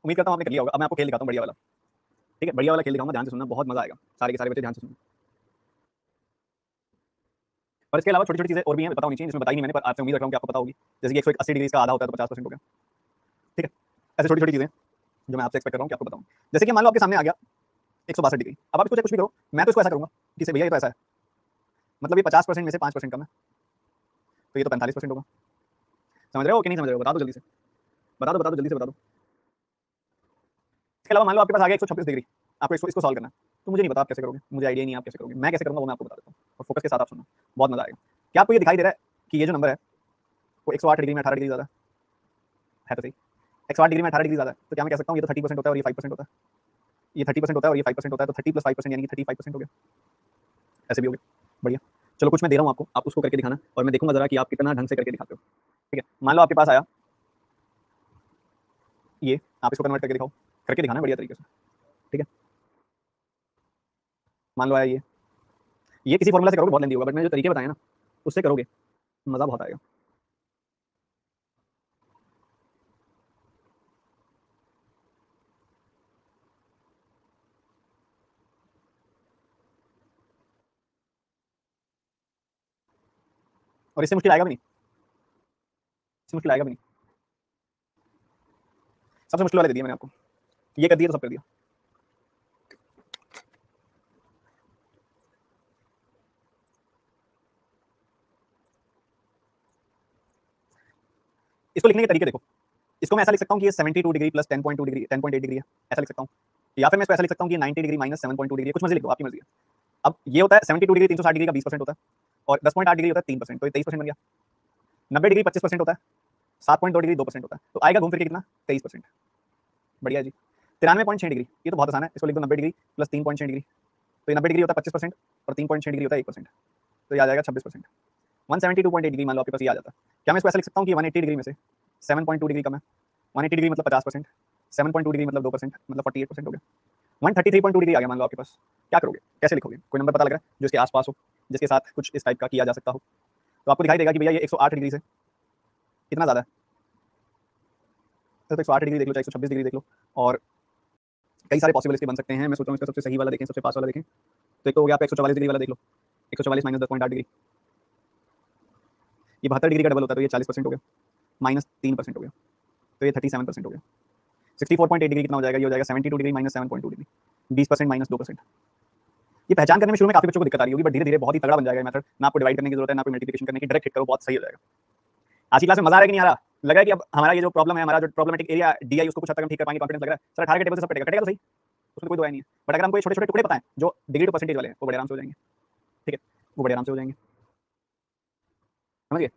उम्मीद करता हूँ आपने कर लिया होगा। अब मैं आपको खेल दिखाता हूँ बढ़िया वाला, ठीक है? बढ़िया वाला खेल दिखाऊंगा, ध्यान से सुनना, बहुत मजा आएगा। सारे के सारे बच्चे ध्यान से सुनना। और इसके अलावा छोटी छोटी चीजें और भी हैं, पता होनी चाहिए, जिसमें बताई नहीं मैंने, पर आपसे उम्मीद रख रहा हूँ कि आपको पता होगी। जैसे कि 180 डिग्री का आधा होता है तो 50% हो गया, ठीक है? ऐसे छोटी छोटी चीजें जो मैं आपसे एक्सपेक्ट कर रहा हूँ कि आपको बताऊँ। जैसे कि मान लो आपके सामने आ गया 162 डिग्री। अब आप इसको चाहे कुछ भी करो, मैं तो इसको ऐसा करूंगा कि भैया ये तो ऐसा है, मतलब ये 50% में से 5% कम है, तो ये तो 45% होगा। समझ रहे हो कि नहीं समझ रहे हो? बता दो जल्दी से, बता दो जल्दी से बता दो। इसके अलावा मान लो आपके पास आ गया 126 डिग्री, आपको इसको सॉल्व करना है। तो मुझे नहीं पता आप कैसे करोगे, मुझे आइडिया नहीं है आप कैसे करोगे, मैं कैसे करूंगा वो मैं आपको बता देता हूँ, और फोकस के साथ आप सुनना, बहुत मजा आएगा। क्या आपको ये दिखाई दे रहा है कि ये जो नंबर है वो 108 डिग्री में 18 डिग्री ज्यादा है? तो सही, 108 डिग्री में 18 डिग्री ज्यादा है, तो क्या मैं कह सकता हूँ ये तो 30% होता है और ये 5% होता है, ये 30% होता है और ये 5% होता है, तो 30 + 5% यानी कि 35% हो गया। ऐसे भी हो गया, बढ़िया। चलो कुछ मैं दे रहा हूँ आपको, आप उसको करके दिखाना, और मैं देखूंगा जरा कि आप कितना ढंग से करके दिखाते हो, ठीक है? मान लो आपके पास आया ये, आप इसको कन्वर्ट करके दिखाओ, करके दिखाना है बढ़िया तरीके से, ठीक है? मान लो आया ये किसी फॉर्मूला से करोगे बहुत लेंदी होगा, बट मैंने जो तरीके बताए ना उससे करोगे, मजा बहुत आएगा। और इससे मुश्किल आएगा भी नहीं, इससे मुश्किल आएगा भी नहीं। सबसे मुश्किल वाले दे दिए मैंने आपको, ये कर दिया तो सब कर दिया। इसको लिखने के तरीके देखो, इसको मैं ऐसा लिख सकता हूँ कि ये 72 डिग्री प्लस 10.2 डिग्री 10.8 डिग्री है, ऐसा लिख सकता हूँ। या फिर मैं इसको ऐसा लिख सकता हूँ कि 90 डिग्री माइनस 7.2 डिग्री, कुछ मर्जी लिख लो, आपकी मर्जी है। अब ये होता है 72 डिग्री 360 डिग्री का 20% होता है, और 10.8 डिग्री होता है 3%, तो ये 23% बन गया। 90 डिग्री 25% होता है, 7.2 डिग्री 2% होता है, तो आएगा घूम फिर के कितना? 23%। बढ़िया जी। 93.6 डिग्री, ये तो बहुत आसान है, इसको लिख दो 90 डिग्री प्लस 3.6 डिग्री, तो ये 90 डिग्री होता है 25% और 3.6 डिग्री होता है 1%, तो ये आ जाएगा 26%। 172.8 डिग्री मान लो आपके पास ये आ जाता है। क्या मैं इसको ऐसा लिख सकता हूँ कि 180 डिग्री में से 7.2 डिग्री कम है? 180 डिग्री मतलब 50%, 7.2 डिग्री मतलब 2%, मतलब 48% हो गया। 133.2 डिग्री आ गया मान लो आपके पास, क्या करोगे, कैसे लिखोगे? कोई नंबर पता लग रहा है जो इसके आसपास हो, जिसके साथ कुछ इस टाइप का किया जा सकता हो? तो आपको दिखाई देगा कि भैया ये 108 डिग्री से कितना ज़्यादा है, तो 108 डिग्री देख लो, चाहे 126 डिग्री देख लो, और कई सारे पॉसिबल इसके बन सकते हैं। मैं सोच रहा हूँ इसका सबसे सही वाला देखें, सबसे पास वाला देखें, तो एक तो हो गया आप 144 डिग्री वाला देख लो, 144 माइनस 10.8 डिग्री, ये 72 डिग्री का डबल होता है, तो ये 40% हो गया, माइनस 3% हो गया, तो ये 37% हो गया। 64.8 डिग्री कितना हो जाएगा? ये हो जाएगा 72 डिग्री माइनस 7.2 डिग्री, 20% माइनस 2%। ये पहचान करने में शुरू में काफी बच्चों को दिक्कत आ रही होगी, बट धीरे धीरे बहुत ही तगड़ा बन जाएगा मेथड। ना आपको डिवाइड करने की जरूरत है, ना कोई मल्टीप्लिकेशन करने की, डायरेक्ट हिट करो, बहुत सही हो जाएगा। आज की क्लास में मजा आ रहा है कि नहीं आ रहा? लग रहा है कि अब हमारा ये जो प्रॉब्लम है, हमारा जो प्रॉब्लमेटिक एरिया डी आई, उसको कुछ हद तक हम ठीक कर पाएंगे, कॉन्फिडेंस लग रहा है। सर 18 के टेबल से सब कटेगा, कटेगा तो सही, उसमें कोई दो नहीं है, बट अगर हमको ये छोटे छोटे टुकड़े पता है जो डिग्री टू परसेंटेज वाले हैं, वो बड़े आराम से हो जाएंगे, ठीक है? वो बड़े आराम से हो जाएंगे, समझ गए?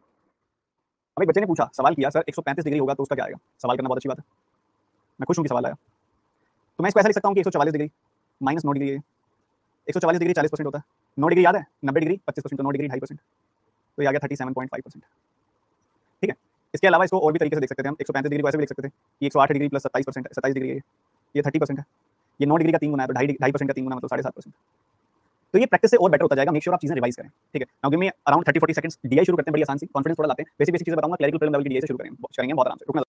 अब एक बच्चे ने पूछा, सवाल किया, सर 135 डिग्री होगा तो उसका क्या आएगा? सवाल करना बहुत अच्छी बात है, मैं खुश हूँ कि सवाल आया। तो मैं इसको ऐसा लिख सकता हूँ कि 144 डिग्री माइनस 9 डिग्री है। 144 डिग्री 40% होता है, 9 डिग्री याद है, 90 डिग्री 25%, तो 9 डिग्री 2.5%, तो ये आ गया 37.5%, ठीक है? इसके अलावा इसको और भी तरीके से देख सकते थे हम, 135 डिग्री को ऐसे भी लिख सकते थे कि 108 डिग्री प्लस 27%, 27 डिग्री है, ये 30% है। ये 9 डिग्री का 3 गुना है, तो 2.5% का 3 गुना मतलब 7.5%। तो ये प्रैक्टिस से और बेटर होता जाएगा, मेक श्योर आप चीजें रिवाइज करें, ठीक है? Now give me around 30-40 seconds, DI शुरू करते हैं, बड़ी आसान सी, कॉन्फिडेंस थोड़ा लाते हैं, बेसिक बेसिक चीजें बताऊंगा, क्लरिकल प्रीलिम लेवल की डीआई से शुरू करेंगे बहुत आराम से, रुकना।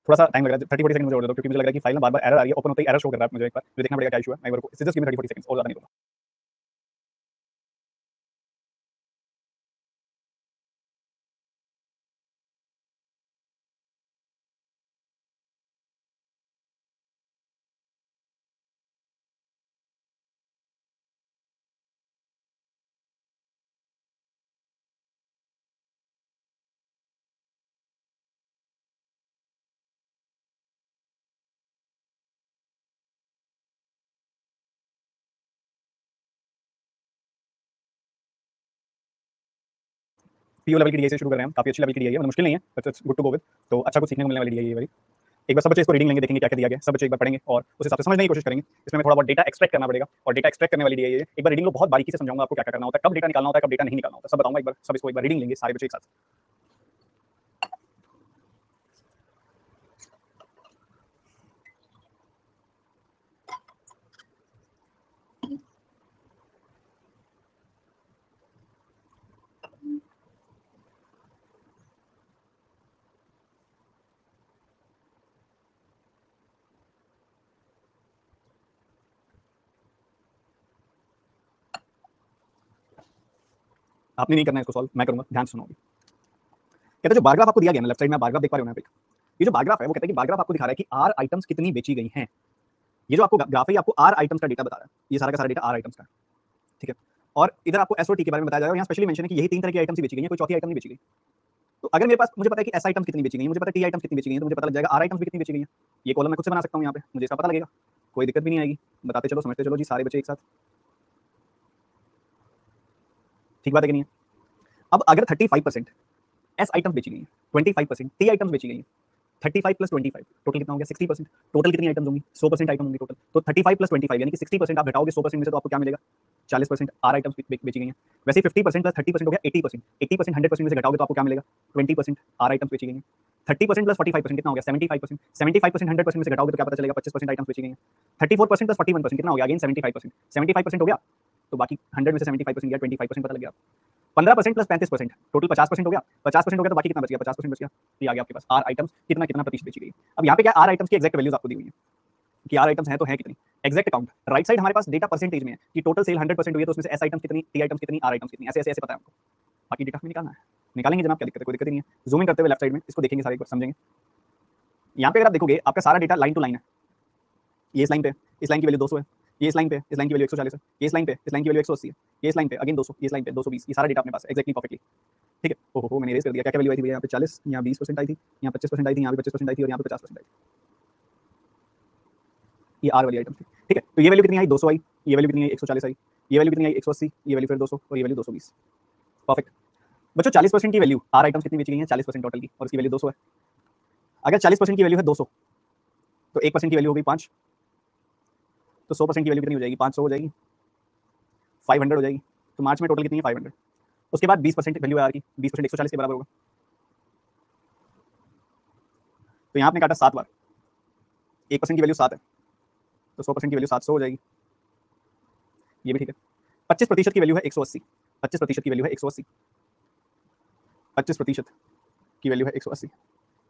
थोड़ा सा टाइम लग रहा है, 30-40 सेकंड मुझे और दे दो, क्योंकि मुझे लग रहा है कि फाइल में बार-बार एरर आ रही है, ओपन होते ही एरर शो कर रहा है मुझे। एक बार मुझे देखना पड़ेगा क्या इशू है। मैं एक बार को जस्ट गिव मी 30-40 सेकंड्स, और ज़्यादा नहीं दूंगा। पीओ लेवल की डीआई से शुरू कर रहे हैं हम, काफी अच्छी लेवल की डीआई है, मतलब मुश्किल नहीं है, but it's good to go with. तो अच्छा कुछ सीखने को मिलने वाली डीआई है भाई। एक बार सब बच्चे इसको रीडिंग लेंगे, देखेंगे क्या क्या दिया गया, सब बच्चे एक बार पढ़ेंगे और उस हिसाब से समझने की कोशिश करेंगे। इसमें थोड़ा बहुत डेटा एक्सट्रैक्ट करना पड़ेगा, और डेटा एक्सट्रैक्ट करने वाली डीआई है। एक बार रीडिंग लो, बहुत बारीकी से समझाऊंगा आपको क्या क्या करना होता है, कब डेटा निकालना होता है, कब डेटा नहीं निकालना होता है, सब बताऊंगा एक बार। सब इसको एक बार रीडिंग लेंगे सारे बच्चे एक साथ। आपने नहीं करना है इसको सॉल्व, मैं करूंगा, ध्यान से सुनो। कहते हैं जो बार ग्राफ आपको दिया गया ना, लेफ्ट साइड में बार ग्राफ देख पा रहे हो ना आप, ये जो बार ग्राफ है वो कहता है कि बार ग्राफ आपको दिखा रहा है कि आर आइटम्स कितनी बेची गई हैं। ये जो आपको ग्राफ है ये आपको आर आइटम्स का डेटा बता रहा है, ये सारा का सारा डेटा आर आइटम्स का है, ठीक है। और इधर आपको एस और टी के बारे में बताया जाएगा, यहाँ स्पेशली मेंशन है कि यही 3 तरह की आइटम्स ही बेची गई हैं, कोई चौथी आइटम नहीं बेची गई। तो अगर मेरे पास, मुझे पता है कि एस आइटम्स कितनी बेची गई हैं, मुझे पता है टी आइटम्स कितनी बेची गई हैं, तो मुझे पता लग जाएगा आर आइटम्स भी कितनी बेची गई हैं। ये कॉलम मैं खुद से बना सकता हूँ यहाँ पे, मुझे इसका पता लगेगा, कोई दिक्कत भी नहीं आएगी। बताते चलो, समझते चलो जी सारे बच्चे एक साथ, ठीक बात है कि नहीं है। अब अगर 35% एस आइटम्स बेची गई हैं, 25% टी आइटम्स बेची गई हैं, 35 प्लस 25 टोटल कितना हो गया 60%। टोटल कितनी आइटम्स होंगी, 100% आइटम होंगी टोटल। तो 35 प्लस 25 यानी कि 60% आप घटाओगे 100% में से, तो आपको क्या मिलेगा, 40% आर आइटम्स बेची गई हैं। वैसे 50% प्लस 30% हो गया 80%। 80% 100% में से घटाओगे तो आपको क्या मिलेगा, 20% आर आइटम्स बेची गई हैं। 30% प्लस 45% कितना हो गया, 75%। 75% 100% में से घटाओगे तो क्या पता चलेगा, 25% आइटम्स बेची गई हैं। 34% प्लस 41% कितना हो गया, अगेन 75%। 75% हो गया, तो बाकी 100 में से 75% गया, 25% पता लग गया। 15% प्लस 35%, टोटल 50% हो गया। 50% हो गया तो बाकी कितना बच गया, 50% बच गया। ये आ गया आपके पास आर आइटम्स कितना कितना प्रतिशत बेची गई। अब यहाँ पे क्या, आर आइटम्स की एग्जैक्ट वैल्यूज आपको दी हुई है कि आर आइटम्स हैं तो है कितनी, एग्जैक्ट काउंट। राइट साइड हमारे पास डेटा परसेंटेज में है कि टोटल सेल 100% हुई है, तो उसमें से एस आइटम्स कितनी, टी आइटम्स कितनी, आर आइटम्स कितनी, ऐसे ऐसे ऐसे पता है हमको। बाकी डेटा हमें निकालना है, निकालेंगे जनाब, क्या दिक्कत है, कोई दिक्कत नहीं है। जूमिंग करते हुए लेफ्ट साइड में इसको देखेंगे, सारे को समझेंगे। यहाँ पे अगर आप देखोगे आपका सारा डेटा लाइन टू लाइन है, ये इस लाइन पे, इस लाइन की वैल्यू 200 है, ये इस लाइन पे, इस लाइन की वैल्यू 140 है, ये इस लाइन पे, इस लाइन की वैल्यू 180 है, ये इस लाइन पे अगेन 200, ये इस लाइन पे 220, ये सारा डेटा अपने पास है एक्जेक्टली परफेक्टली, ठीक है। ओहो मैंने इरेज कर दिया, क्या क्या वैल्यू आई थी भैया, यहाँ पे 40, यहाँ 20% आई थी, यहाँ 25% आई थी, यहाँ पे 25% आई थी, और यहाँ पे 50% आई थी। ये आर वाली आइटम थी, ठीक है। तो ये वैल्यू कितनी आई, 200 आई, ये वैल्यू कितनी आई 140 आई, ये वैल्यू कितनी आई 180, ये वैल्यू फिर 200, और ये वैल्यू 220। परफेक्ट बच्चों, 40% की वैल्यू आर आइटम्स कितनी बेची गई है, 40% टोटल की, और इसकी वैल्यू 200 है। अगर 40% की वैल्यू है 200, तो 1% की वैल्यू हो गई 5, तो 100% की वैल्यू कितनी हो जाएगी, 500 हो जाएगी, 500 हो जाएगी। तो मार्च में टोटल कितनी है, 500। उसके बाद 20% वैल्यू है आर की, 20% 140 के बराबर होगा, तो यहाँ आपने काटा 7 बार, 1% की वैल्यू 7 है, तो 100% की वैल्यू 700 हो जाएगी, ये भी ठीक है। 25% की वैल्यू है 180, 25% की वैल्यू है 180, 25% की वैल्यू है 180,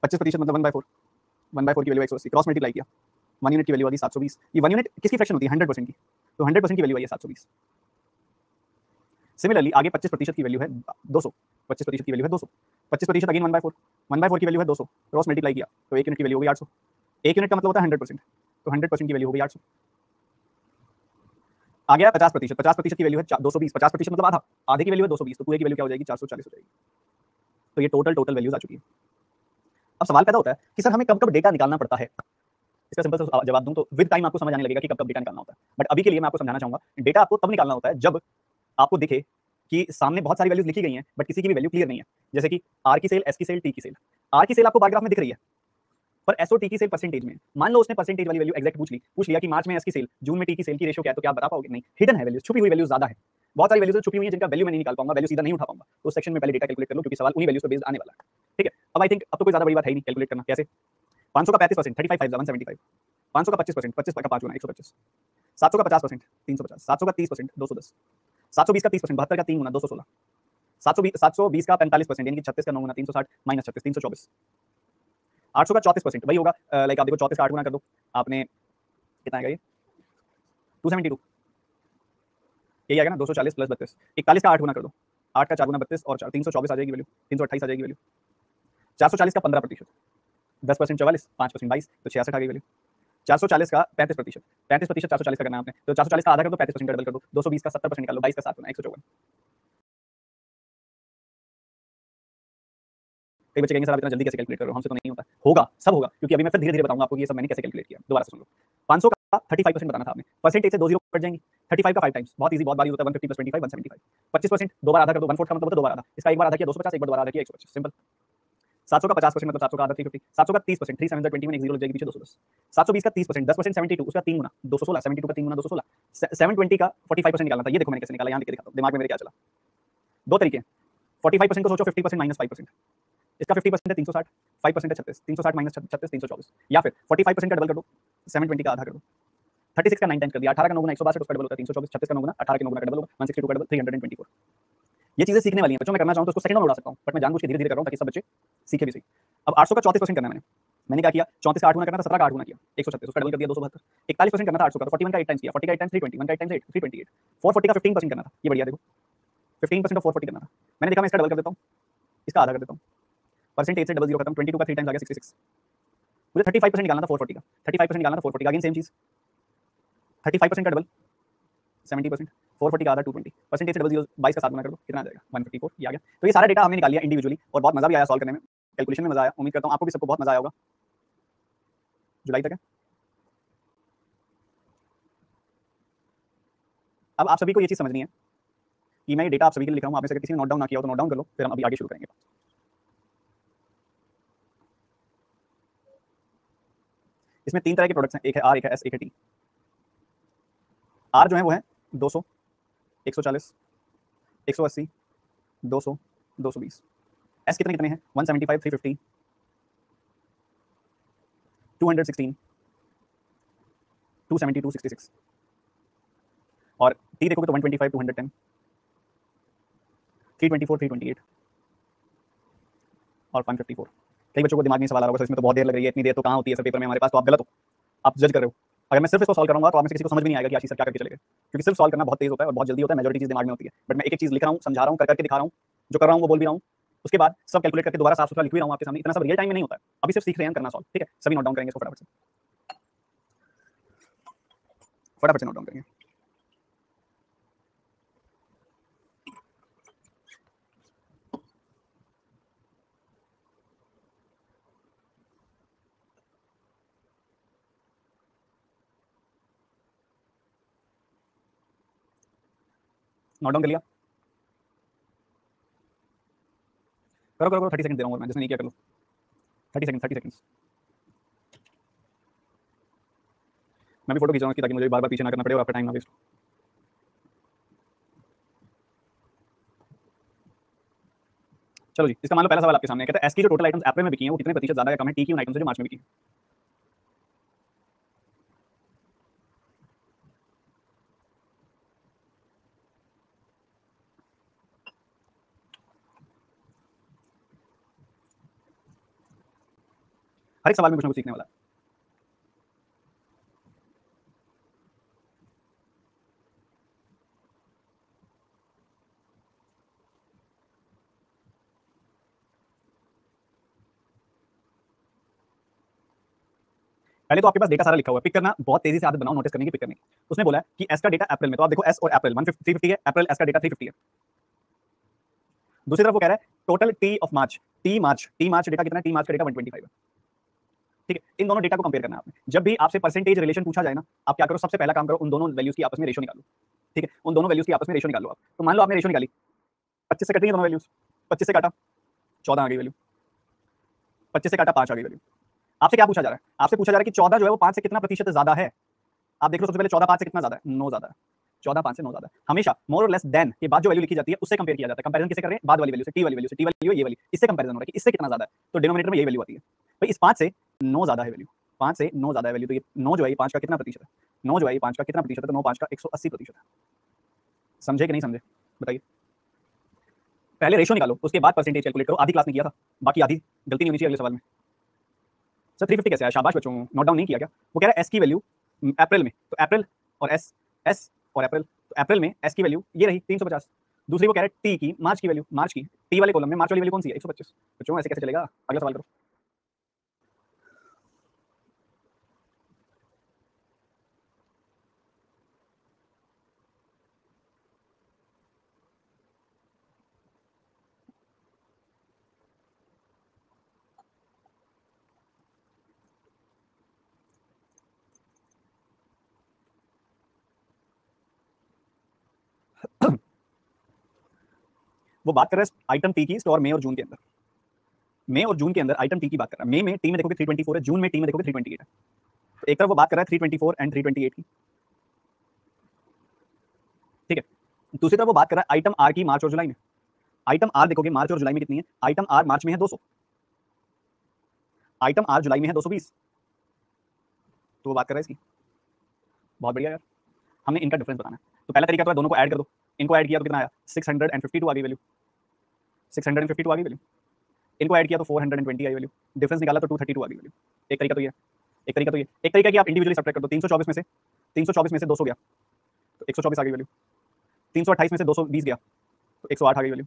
25% मतलब 1/4, 1/4 की वैल्यू 180, क्रॉस मल्टीप्लाई किया, 1 यूनिट की वैल्यू आ गई 720। ये 1 यूनिट किसकी फ्रैक्शन होती है, 100% की, तो 100% की वैल्यू आई है 720। सिमिलरली आगे 25% की वैल्यू है 200, 25% की वैल्यू है 200, 25% अगेन 1/4, 1/4 की वैल्यू है 200, क्रॉस मल्टीप्लाई किया तो 1 यूनिट की वैल्यू हो गई 800। 1 यूनिट का मतलब होता है 100%, तो 100% की वैल्यू हो गई 800। आ गया 50%, 50% की वैल्यू है 220, 50% मतलब आधा, आधे की वैल्यू है 220, तो पूरे की वैल्यू क्या हो जाएगी, 440 हो जाएगी। तो ये टोटल टोटल वैल्यूज आ चुकी है। अब सवाल पैदा होता है कि सर हमें कब कब डेटा निकालना पड़ता है। इसका सिंपल सा जवाब दूं तो विद टाइम आपको समझ आने लगेगा कि कब कब डेटा निकालना होता है, बट अभी के लिए मैं आपको समझाना चाहूंगा, डेटा आपको तब निकालना होता है जब आपको दिखे कि सामने बहुत सारी वैल्यूज लिखी गई हैं बट किसी की भी वैल्यू क्लियर नहीं है। जैसे कि आर की सेल, एस की सेल, टी की सेल। आर की सेल आपको बार ग्राफ में दिख रही है, पर एस और टी की सेल परसेंटेज में। मान लो उसने परसेंटेज वाली वैल्यू एग्जैक्ट पूछ लिया कि मार्च में एस की सेल, जून में टी की सेल की रेशियो क्या है, तो क्या आप बता पाओगे, नहीं, हिडन है वैल्यूज, छुपी हुई वैल्यूज ज्यादा है। बहुत सारी वैल्यूज छुपी हुई है जिनका वैल्यू मैं नहीं निकाल पाऊंगा, वैल्यू सीधा नहीं उठा पाऊंगा, तो उस सेक्शन में पहले डेटा कैलकुलेट कर लो, क्योंकि सवाल उन्हीं वैल्यूज पे बेस्ड आने वाला है, ठीक है। अब आई थिंक अब तो कोई ज्यादा बड़ी बात है ही नहीं कैलकुलेट करना, कैसे। 500 का 35%, 35 5 175, 500 का 25%, 25 का 5 गुना 125, 700 का 50%, 350, 700 का 30%, 210, 720 का 30%, 72 का 3 गुना 216, 720 का 45% यानी कि 36 का 9 गुना 360 माइनस 36, 324। 800 का 34% वही होगा, लाइक आप देखो 34 का 8 गुना कर दो, आपने कितना आएगा ये 272, यही आएगा ना 240 प्लस 32। 41 का 8 गुना कर दो, 8 का 4 गुना 32 और 4 324 आ जाएगी वैल्यू, 328 आ जाएगी वैल्यू। 440 का 15%, 10% 44, 5% 22, तो 66 आ गई वैल्यू। 440 का 35%, 35% 440 का करना है आपने, तो 440 का आधा कर दो, 35% का डबल कर दो, 220 का 70% निकाल लो, 22 का 7 गुना 154। कई बच्चे कहेंगे सर आप इतना जल्दी कैसे कैलकुलेट कर रहे हो, हमसे तो नहीं होता। होगा, सब होगा, क्योंकि अभी मैं फिर धीरे धीरे बताऊंगा आपको कि ये सब मैंने कैसे कैलकुलेट किया। दोबारा से सुन लो। 500 का 35% बताना था आपने, परसेंटेज से 2 जीरो कट जाएंगे। 35 का 5 टाइम्स, बहुत इजी, बहुत बारी होता है। 150 + 25 175। 25% दो बार आधा कर दो, 1/4 का मतलब दो बार आधा, इसका एक बार आधा किया 250, एक बार दोबारा आधा किया 125, सिंपल। 700 का 50% मतलब 700 का आधा 350, 700 का 30%, 3 7 21 एक जीरो लग जाएगी पीछे 210। 720 का 30%, 10% 72, उसका 3 गुना 216, 72 का 3 गुना 216। 720 का 45% निकालना था, ये देखो मैंने कैसे निकाला, यहाँ लिख के दिखाता हूँ, दिमाग में मेरे क्या चला। दो तरीके, 45% को सोचो 50% माइनस 5%, इसका 50% है 360, 5% है 36, 360 माइनस 36 324, या फिर 45% का डबल कर दो, 720 का आधा कर दो, 36 का 9 टाइम्स कर दिया, 18 का 9 गुना 162, उसका डबल होता है 324, 36 का 9 गुना 18 के 9 गुना का डबल होगा 162 का डबल 324। ये चीजें सीखने वाली हैं बच्चों, मैं करना चाहूँ तो उसको सेकंड में उड़ा सकता हूँ, बट मैं जानबूझ के धीरे धीरे कर रहा हूँ ताकि सब बच्चे सीखे भी सही। अब 800 का 34% करना है मैंने क्या किया, 34 का 8 गुना करना था, 17 का 8 गुना किया 136, उसका डबल कर दिया 272। 41% करना था 800 का, तो 41 का 8 टाइम्स किया, 40 का 8 टाइम्स 320, 1 का 8 टाइम्स 8 328। 440 का 15% करना था, ये बढ़िया देखो 15% ऑफ 440 करना था, मैंने देखा मैं इसका डबल कर देता हूँ, इसका आधा कर देता हूँ, परसेंटेज से डबल जीरो खत्म, 22 का 3 टाइम्स आ गया 66। मुझे 35% निकालना था 440 का, 35% निकालना था 440 का, अगेन सेम चीज, 35% का डबल 70%, 440 का आधा 220, परसेंटेज से डबल जीरो 22 का 7 गुना कर दो, कितना आ जाएगा 154, ये आ गया। तो ये सारा डेटा हमने निकाल लिया इंडिविजुअली, और बहुत मजा भी आया सॉल्व करने में, कैलकुलेशन में मजा आया, उम्मीद करता हूँ आपको भी सबको बहुत मजा आया होगा। जुलाई तक है। अब आप सभी को ये चीज समझनी है कि मैं ये डेटा आप सभी के लिए लिख रहा हूँ, आप में से अगर किसी ने नोट डाउन ना किया हो तो नोट डाउन कर लो, फिर हम अभी आगे शुरू करेंगे। इसमें 3 तरह के प्रोडक्ट्स हैं, एक है आर, एक है एस, एक है टी। आर जो है वो है 200, 140, 180, 200, 220। एस कितने कितने हैं 175, 350, 216, 270, 266। और टी देखोगे तो 125, 210, 324, 328 और 554। कई बच्चों को दिमाग में सवाल आ रहा होगा, इसमें तो बहुत देर लग रही है, इतनी देर तो कहाँ होती है सर पेपर में हमारे पास, तो आप गलत हो, आप जज कर रहे हो। अगर मैं सिर्फ इसको सॉल्व करूंगा तो आप में से किसी को समझ भी नहीं आएगा कि आशीष सर क्या करके चले गए, क्योंकि सिर्फ सॉल्व करना बहुत तेज होता है और बहुत जल्दी होता है, मेजॉरिटी चीज दिमाग में होती है। बट मैं एक एक चीज लिख रहा हूँ, समझा रहा हूँ, कर करके दिखा रहा हूँ, जो कर रहा हूँ वो बोल भी रहा हूँ, उसके बाद सब कैलकुलेट करके दोबारा साफ सुथरा लिख भी रहा हूँ आपके सामने। इतना सब रियल टाइम में नहीं होता है, अभी सिर्फ सीख रहे हैं करना सॉल्व, ठीक है। सभी नोट डाउन करेंगे इसको फटाफट से नोट डाउन करेंगे। नोट डाउन कर लिया, करो करो करो, 30 सेकंड दे रहा हूँ और मैं, जिसने नहीं किया कर लो, 30 सेकंड 30 सेकंड। मैं भी फोटो खींच रहा हूँ इसकी, ताकि मुझे बार बार पीछे ना करना पड़े और आपका टाइम ना वेस्ट हो। चलो जी, इसका मान लो पहला सवाल आपके सामने कहता है एस की जो टोटल आइटम्स अप्रैल में बिकी हैं वो कितने प्रतिशत ज्यादा है कम है टी की उन आइटम्स से जो मार्च में बिकी हैं। हर एक सवाल में कुछ ना कुछ सीखने वाला है। पहले तो आपके पास डेटा सारा लिखा हुआ है, पिक करना बहुत तेजी से आदत बनाओ, नोटिस करने की, पिक करने की। उसने बोला है कि एस का डेटा अप्रैल में, तो आप देखो एस और अप्रैल 350 है, अप्रैल एस का डेटा 350 है। दूसरी तरफ वो कह रहा है total T of March, T March data कितना है, टी मार्च का डेटा 125 है। ठीक है, इन दोनों डेटा को कंपेयर करना है आपने। जब भी आपसे परसेंटेज रिलेशन पूछा जाए ना, आप क्या करो, सबसे पहला काम करो, उन दोनों वैल्यूज की आपस में रेशो निकालो। ठीक है, उन दोनों वैल्यूज की आपस में रेशो निकाल लो आप। तो मान लो आपने रेशो निकाली, 25 से कट रही है दोनों वैल्यूज, 25 से काटा 14 आ गई वैल्यू, 25 से काटा 5 आ गई वैल्यू। आपसे क्या पूछा जा रहा है, आपसे पूछा जा रहा है कि 14 जो है वो 5 से कितना प्रतिशत ज्यादा है। आप देख लो सबसे पहले 14 5 से कितना ज्यादा है, 9 ज्यादा है। 14 5 से 9 ज्यादा है। हमेशा मोर और लेस देन के बाद जो वैल्यू लिखी जाती है उससे कंपेयर किया जाता है। कंपैरिजन किससे कर रहे हैं, बाद वाली वैल्यू से, टी वाली वैल्यू से, टी वैल्यू ये वाली, इससे कंपैरिजन हो रहा है कि इससे कितना ज्यादा है, तो डिनोमिनेटर में यही वैल्यू आती है। भाई इस 5 से 9 ज्यादा है वैल्यू, 5 से 9 ज्यादा है वैल्यू, तो ये 9 जो है ये 5 का कितना प्रतिशत है, 9 जो है ये 5 का कितना प्रतिशत है, तो 9 5 का 180% है। समझे कि नहीं समझे बताइए। पहले रेशो निकालो, उसके बाद परसेंटेज कैलकुलेट करो। आधी क्लास ने किया था, बाकी आधी गलती नहीं होनी चाहिए अगले सवाल में। सर 350 कैसे आया? शाबाश बच्चों, नोट डाउन नहीं किया क्या? वो कह रहा है एस की वैल्यू अप्रैल में, तो अप्रैल और एस, एस और अप्रैल, तो अप्रैल में एस की वैल्यू ये रही 350। दूसरी वो कह रहा है टी की, मार्च की वैल्यू, मार्च की, टी वाले कॉलम में मार्च वाली वैल्यू कौन सी है? 125। बच्चों ऐसे कैसे चलेगा? अगला सवाल करो। वो बात कर रहा है आइटम टी की स्टोर मई और जून के अंदर, मई और जून के अंदर आइटम टी की बात कर रहा है। मई में टी में देखोगे 324 है, जून में टी में देखोगे 328 है। तो एक तरफ वो बात कर रहा है 324 एंड 328 की, ठीक है। दूसरी तरफ वो बात कर रहा है आइटम आर की मार्च और जुलाई में। आइटम आर देखोगे मार्च और जुलाई में कितनी है? आइटम आर मार्च में है 200, आइटम आर जुलाई में है 220। तो वो बात कर रहा है इसकी। बहुत बढ़िया यार, हमने इनका डिफरेंस बताना है। तो पहला तरीका तो है दोनों को ऐड कर दो। इनको ऐड किया तो कितना आया? 652 आ गई वैल्यू, 652 आ गई वैल्यू। इनको ऐड किया तो 420 आई वैल्यू। डिफरेंस निकाला तो 232 आ गई वैल्यू। एक तरीका तो ये, एक तरीका तो ये, एक तरीका कि आप इंडिविजुअली सब्ट्रैक्ट कर दो। 324 में से 200 गया तो 124 आ गई वैल्यू। 328 में से 220 गया तो 108 आ गई वैल्यू,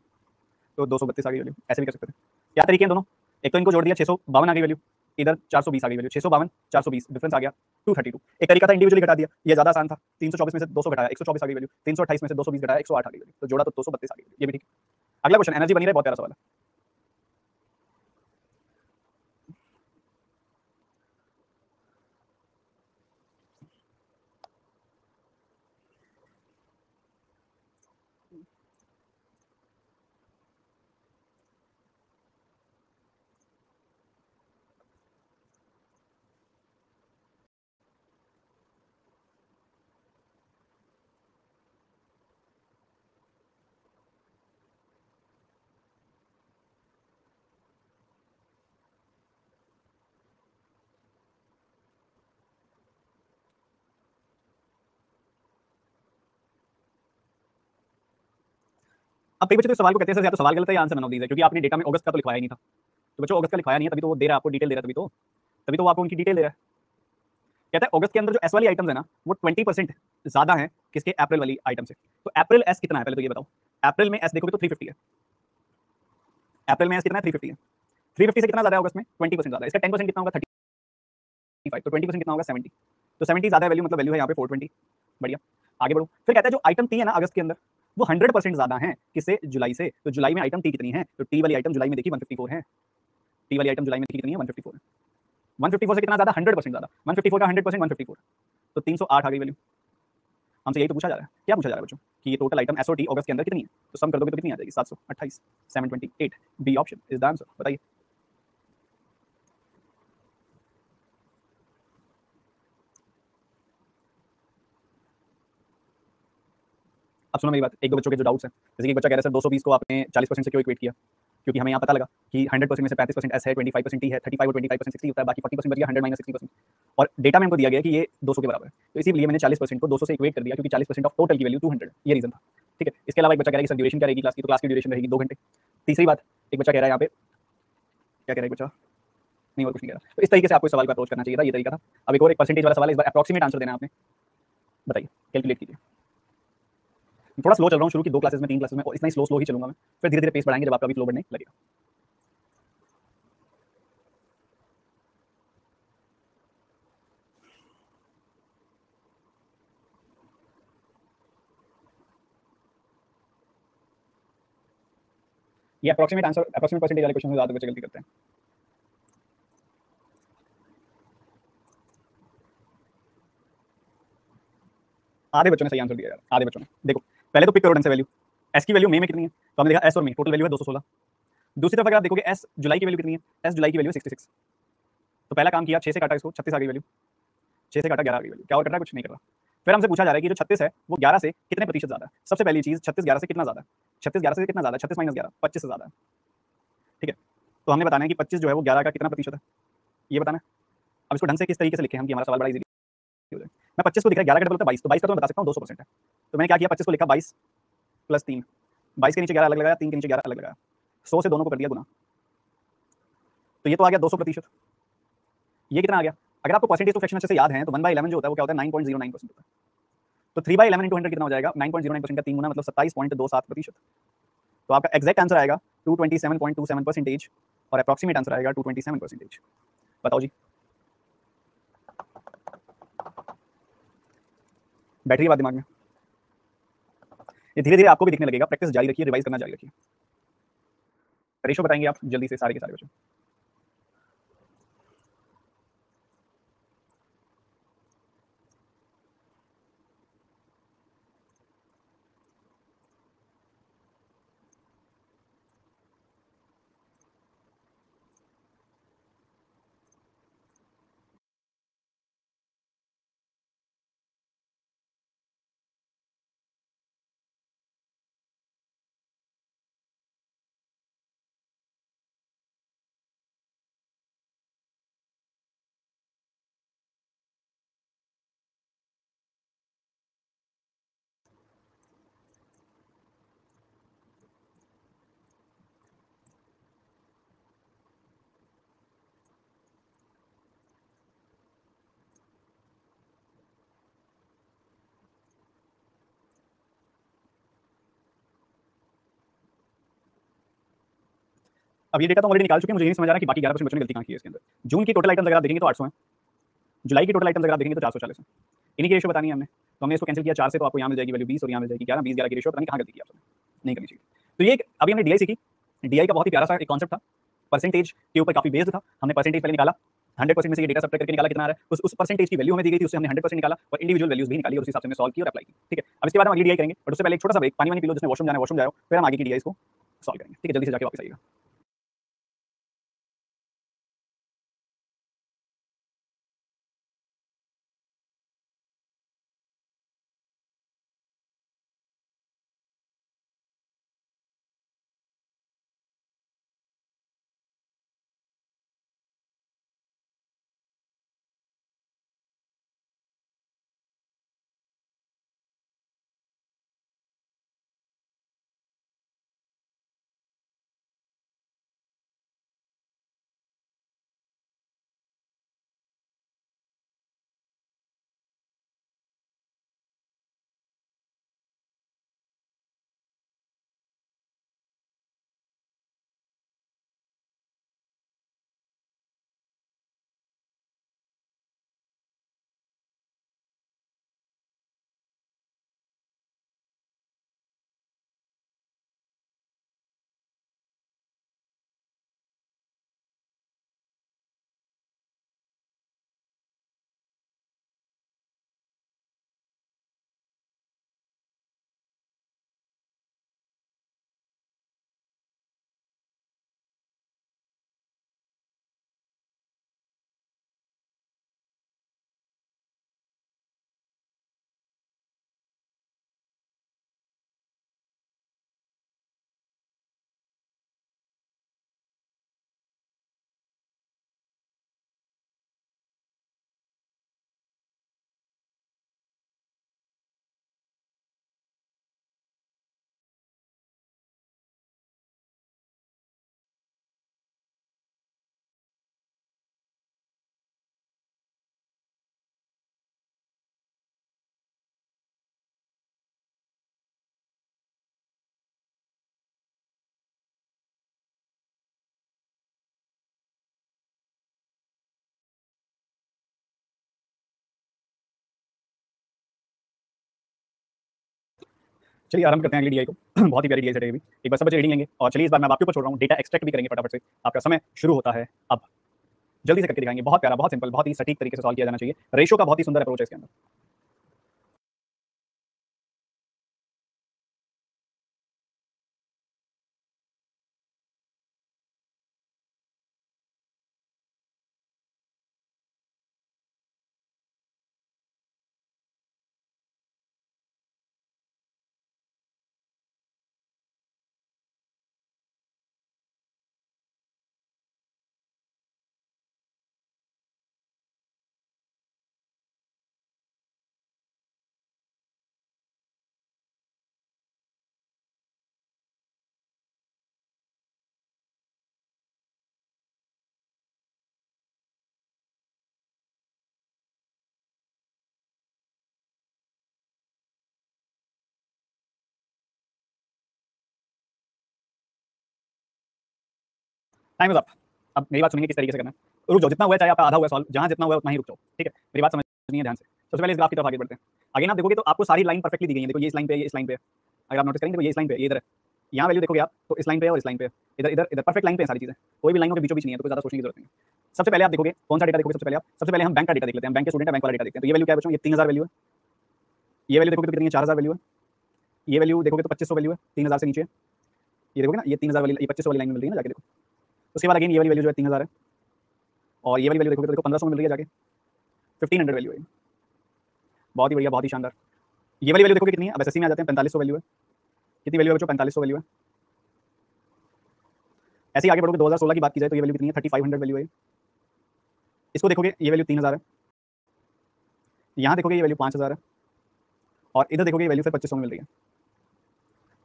तो 232 आ गई वैल्यू। ऐसे भी कर सकते थे। क्या तरीके हैं दोनों? एक तो इनको जोड़ दिया 652 आ गई वैल्यू, इधर 420 आ गई वैल्यू। 652 420 डिफरेंस आ गया 232। एक तरीका था इंडिविजुअली घटा दिया, ये ज्यादा आसान था। 324 में से 200 घटाया 124 आ गई वैल्यू, 328 में से 220 घटाया 108 आ गई वैल्यू, तो जोड़ा तो 232 आ गई वैल्यू। ये भी ठीक है। अगला क्वेश्चन एनर्जी बनी रहे, बहुत प्यारा सवाल है। अब कई बच्चे तो इस सवाल को कहते हैं सर या तो सवाल गलत है या आंसर नन ऑफ दीज है, क्योंकि आपने डेटा में अगस्त का तो लिखवाया ही नहीं था। तो बच्चों अगस्त का लिखवाया नहीं है, तभी तो वो दे रहा है आपको, डिटेल दे रहा है, तभी तो वो आपको उनकी डिटेल दे रहा है। कहता है अगस्त के अंदर जो एस वाली आइटम्स है ना, वो 20% ज्यादा है किसके? अप्रैल वाली आइटम से। तो अप्रैल एस कितना है पहले तो ये बताओ। अप्रैल में एस देखोगे तो 350 है। अप्रैल में एस कितना है? 350 है। 350 से कितना ज्यादा है अगस्त में? 20% ज्यादा है। इसका 10% कितना होगा? 35। तो 20% कितना होगा? 70। तो 70 ज्यादा वैल्यू, मतलब वैल्यू है यहाँ पे 420। बढ़िया, आगे बढ़ो। फिर कहता है जो आइटम टी है ना अगस्त के अंदर, वो 100% ज्यादा है किससे? जुलाई से। तो जुलाई में आइटम टी कितनी है? तो टी वाली आइटम जुलाई में देखी 154 है। टी वाली आइटम जुलाई में देखी कितनी है? 154 है। 154 से कितना ज्यादा? 100% ज्यादा। 154 का 100% 154, तो 308 आ गई वैल्यू। हमसे यही तो पूछा जा रहा है। क्या पूछा जा रहा है बच्चों? कि ये टोटल आइटम एसओटी अगस्त के अंदर कितनी है? तो सम कर दोगे तो कितनी आ जाएगी? 728, 728। B option is the answer. बताइए। अब सुनो मेरी बात, एक दो बच्चों के जो डाउट्स हैं, जैसे कि एक बच्चा कह रहा है सर 220 को आपने 40% से क्यों इक्वेट किया? क्योंकि हमें यहाँ पता लगा कि 100% में से 35% एस है, 25% टी है, 35 और 25% 60 होता है, बाकी 40% बच गया, 100 माइनस 60%। और डेटा में हमको दिया गया कि ये 200 के बराबर है, तो इसीलिए मैंने 40% को 200 से इक्वेट कर दिया, क्योंकि 40% ऑफ टोटल की वैल्यू 200, ये रीजन था। ठीक है। इसके अलावा एक बच्चा कह रहा है कि सर ड्यूरेशन क्या रहेगी क्लास की? तो क्लास की ड्यूरेशन रहेगी 2 घंटे। तीसरी बात, एक बच्चा कह रहा है यहाँ पे, क्या कह रहा है बच्चा? नहीं और कुछ नहीं कह रहा। तो इस तरीके से आपको इस सवाल को अप्रोच करना चाहिए था, ये तरीका था। अब एक और एक परसेंटेज वाला सवाल है, इस बार अप्रॉक्सीमेट आंसर देना है आपने। बताइए, कैलकुलेट कीजिए। थोड़ा स्लो चल रहा हूँ, शुरू की 2 क्लासेस में 3 क्लासेस में, और इतना ही स्लो ही चलूंगा मैं, फिर धीरे धीरे पेस बढ़ाएंगे जब आपका भी फ्लो बढ़ने लगेगा। ये अप्रॉक्सीमेट आंसर, अप्रॉक्सीमेट परसेंटेज वाले क्वेश्चन में ज्यादा बच्चे गलती करते हैं। आधे बच्चों ने सही आंसर दिया यार, आधे बच्चों ने। देखो पहले तो पिक करो ढंग से वैल्यू। एस की वैल्यू मई में कितनी है? तो हमने देखा एस और मई टोटल वैल्यू है 216। दूसरी तरफ अगर आप देखोगे एस जुलाई की वैल्यू कितनी है? एस जुलाई की वैल्यू 66। तो पहला काम किया, 6 से काटा इसको, 36 आ गई वैल्यू। 6 से काटा 11 आ गई वैल्यू। क्या और कर रहा है? कुछ नहीं कर रहा। फिर हमसे पूछा जा रहा है कि जो 36 है वो 11 से कितने प्रतिशत ज्यादा है? सबसे पहली चीज, 36 11 से कितना ज्यादा है? 36 11 से कितना ज्यादा है? 36 माइनस 11 25 से ज्यादा है। ठीक है। तो हमने बताना है कि 25 जो है वो 11 का कितना प्रतिशत है, ये बताना है। अब इसको ढंग से किस तरीके से लिखें हम कि हमारा सवाल बड़ा इजी हो जाए। मैं 25 को दिख रहा है 11 का डबल होता है 22, तो 22 का तो मैं बता सकता हूँ 200% है। तो मैंने क्या किया, 25 को लिखा 22 प्लस 3, 22 के नीचे 11 अलग लगाया, 3 के नीचे 11 अलग लगाया, 100 से दोनों को कर दिया गुना, तो ये तो आ गया 200%। ये कितना आ गया? अगर आपको परसेंटेज टू फ्रैक्शन अच्छे से याद है तो 1/11 जो होता है वो क्या होता है 9.09% होता है। तो 3/11 इंटू 100 कितना हो जाएगा? 9.09% का 3 गुना मतलब 27.27%। तो आपका एग्जैक्ट आंसर आएगा 227.27% और अप्रॉक्सीमेट आंसर आएगा 227%। बताओ जी, बैठ रही है बात दिमाग में? ये धीरे धीरे आपको भी दिखने लगेगा, प्रैक्टिस जारी रखिए, रिवाइज करना जारी रखिए। रेशो बताएंगे आप जल्दी से सारे के सारे बच्चों? अब ये डेटा तो ऑलरेडी निकाल चुके हैं, मुझे नहीं समझ आ रहा कि बाकी 11% बच्चों ने गलती कहाँ की है इसके अंदर। जून की टोटल आइटम्स अगर आप देखेंगे तो 800 है, जुलाई की टोटल आइटम्स अगर आप देखेंगे तो 440 है। इन्हीं की रेशो बतानी है हमने, तो हमने इसको कैंसिल किया 4 से, तो आपको यहाँ मिल जाएगी वैल्यू 20 और यहाँ मिल जाएगी 11, 20 11 की रेशो, पता नहीं कहाँ गलती की आपने, नहीं करनी चाहिए। तो ये अभी हमने डीआई सीखी, डीआई का बहुत ही प्यारा सा एक कॉन्सेप्ट था, परसेंटेज के ऊपर काफी बेस्ड था। हमने परसेंटेज पहले निकाला, 100% में से ये डेटा सब्ट्रैक्ट करके निकाला कितना आ रहा है, उस परसेंटेज की वैल्यू हमें दी गई थी, उससे हमने 100% निकाला और इंडिविजुअल वैल्यूज भी निकाली और उस हिसाब से हमने सॉल्व किया और अप्लाई की। ठीक है, अब इसके बाद हम अगली डीआई करेंगे, बट उससे पहले एक छोटा सा ब्रेक, पानी वानी पी लो, जिसने वॉशरूम जाना है वॉशरूम जाओ, फिर हम आगे की डीआई को सॉल्व करेंगे। ठीक है, जल्दी से जाके वापस आइएगा। चलिए आरंभ करते हैं अगली डीआई को। बहुत ही प्यारी डीआई सेट है ये भी। एक बार सब बच्चे रीडिंग लेंगे और चलिए इस बार मैं आपके ऊपर छोड़ रहा हूँ, डेटा एक्सट्रैक्ट भी करेंगे फटाफट से। आपका समय शुरू होता है अब, जल्दी से करके दिखाएंगे। बहुत प्यारा, बहुत सिंपल, बहुत ही सटीक तरीके से सॉल्व किया जाना चाहिए। रेशो का बहुत ही सुंदर अप्रोच है इसके अंदर। Time is up. अब मेरी बात सुनिए किस तरीके से करना है। रुक जाओ, जितना हुआ है चाहे आपका आधा हुआ सॉल्व, जहां जितना हुआ है उतना ही रुक जाओ, ठीक है। मेरी बात समझनी है ध्यान से। सबसे पहले इस ग्राफ की तरफ आगे बढ़ते हैं। अगेन आप देखोगे तो आपको सारी लाइन परफेक्टली दी गई है। देखो ये इस लाइन पे है, ये इस लाइन पे है। अगर आप नोटिस करेंगे तो ये इस लाइन पे है, ये इधर है। यहाँ वैल्यू देखोगे आप तो इस लाइन पे है और इस लाइन पे है। इधर इधर इधर परफेक्ट लाइन पे है सारी चीजें, कोई भी लाइनों के बीचों बीच नहीं है, तो कोई ज्यादा सोचने की जरूरत नहीं है। सबसे पहले आप देखोगे कौन सा डेटा देखोगे, सबसे पहले हम बैंक का डेटा देख लेते हैं। बैंक के स्टूडेंट है, बैंक वाला डेटा देखते हैं। तो ये वैल्यू क्या है बच्चों, ये 3000 वैल्यू है। ये वैल्यू देखोगे तो कितनी है, 4000 वैल्यू है। ये वैल्यू देखोगे तो 2500 वैल्यू है, 3000 से नीचे। ये देखोगे ना, ये 3000 वाली, ये 2500 वाली लाइन में मिल रही है ना, जाके देखो। उसके बाद अगेन ये वाली वैल्यू जो है 3000 है, और ये वाली वैल्यू देखोगे तो देखो 1500 में मिल रही है जाके, 1500 वैल्यू है। बहुत ही बढ़िया, बहुत ही शानदार। ये वाली वैल्यू देखोगे कितनी है, अब एसएससी में आ जाते हैं, 4500 वैल्यू है। कितनी वैल्यू है बच्चों, 4500 वैल्यू है। ऐसे ही आगे बढ़ोगे, 2016 की बात की जाए तो ये वैल्यू कितनी है, 3500 वैल्यू है। इसको देखोगे ये वैल्यू 3000 है। यहाँ देखोगे ये वैल्यू 5000 है, और इधर देखोगे ये वैल्यू फिर 2500 में मिल रही है।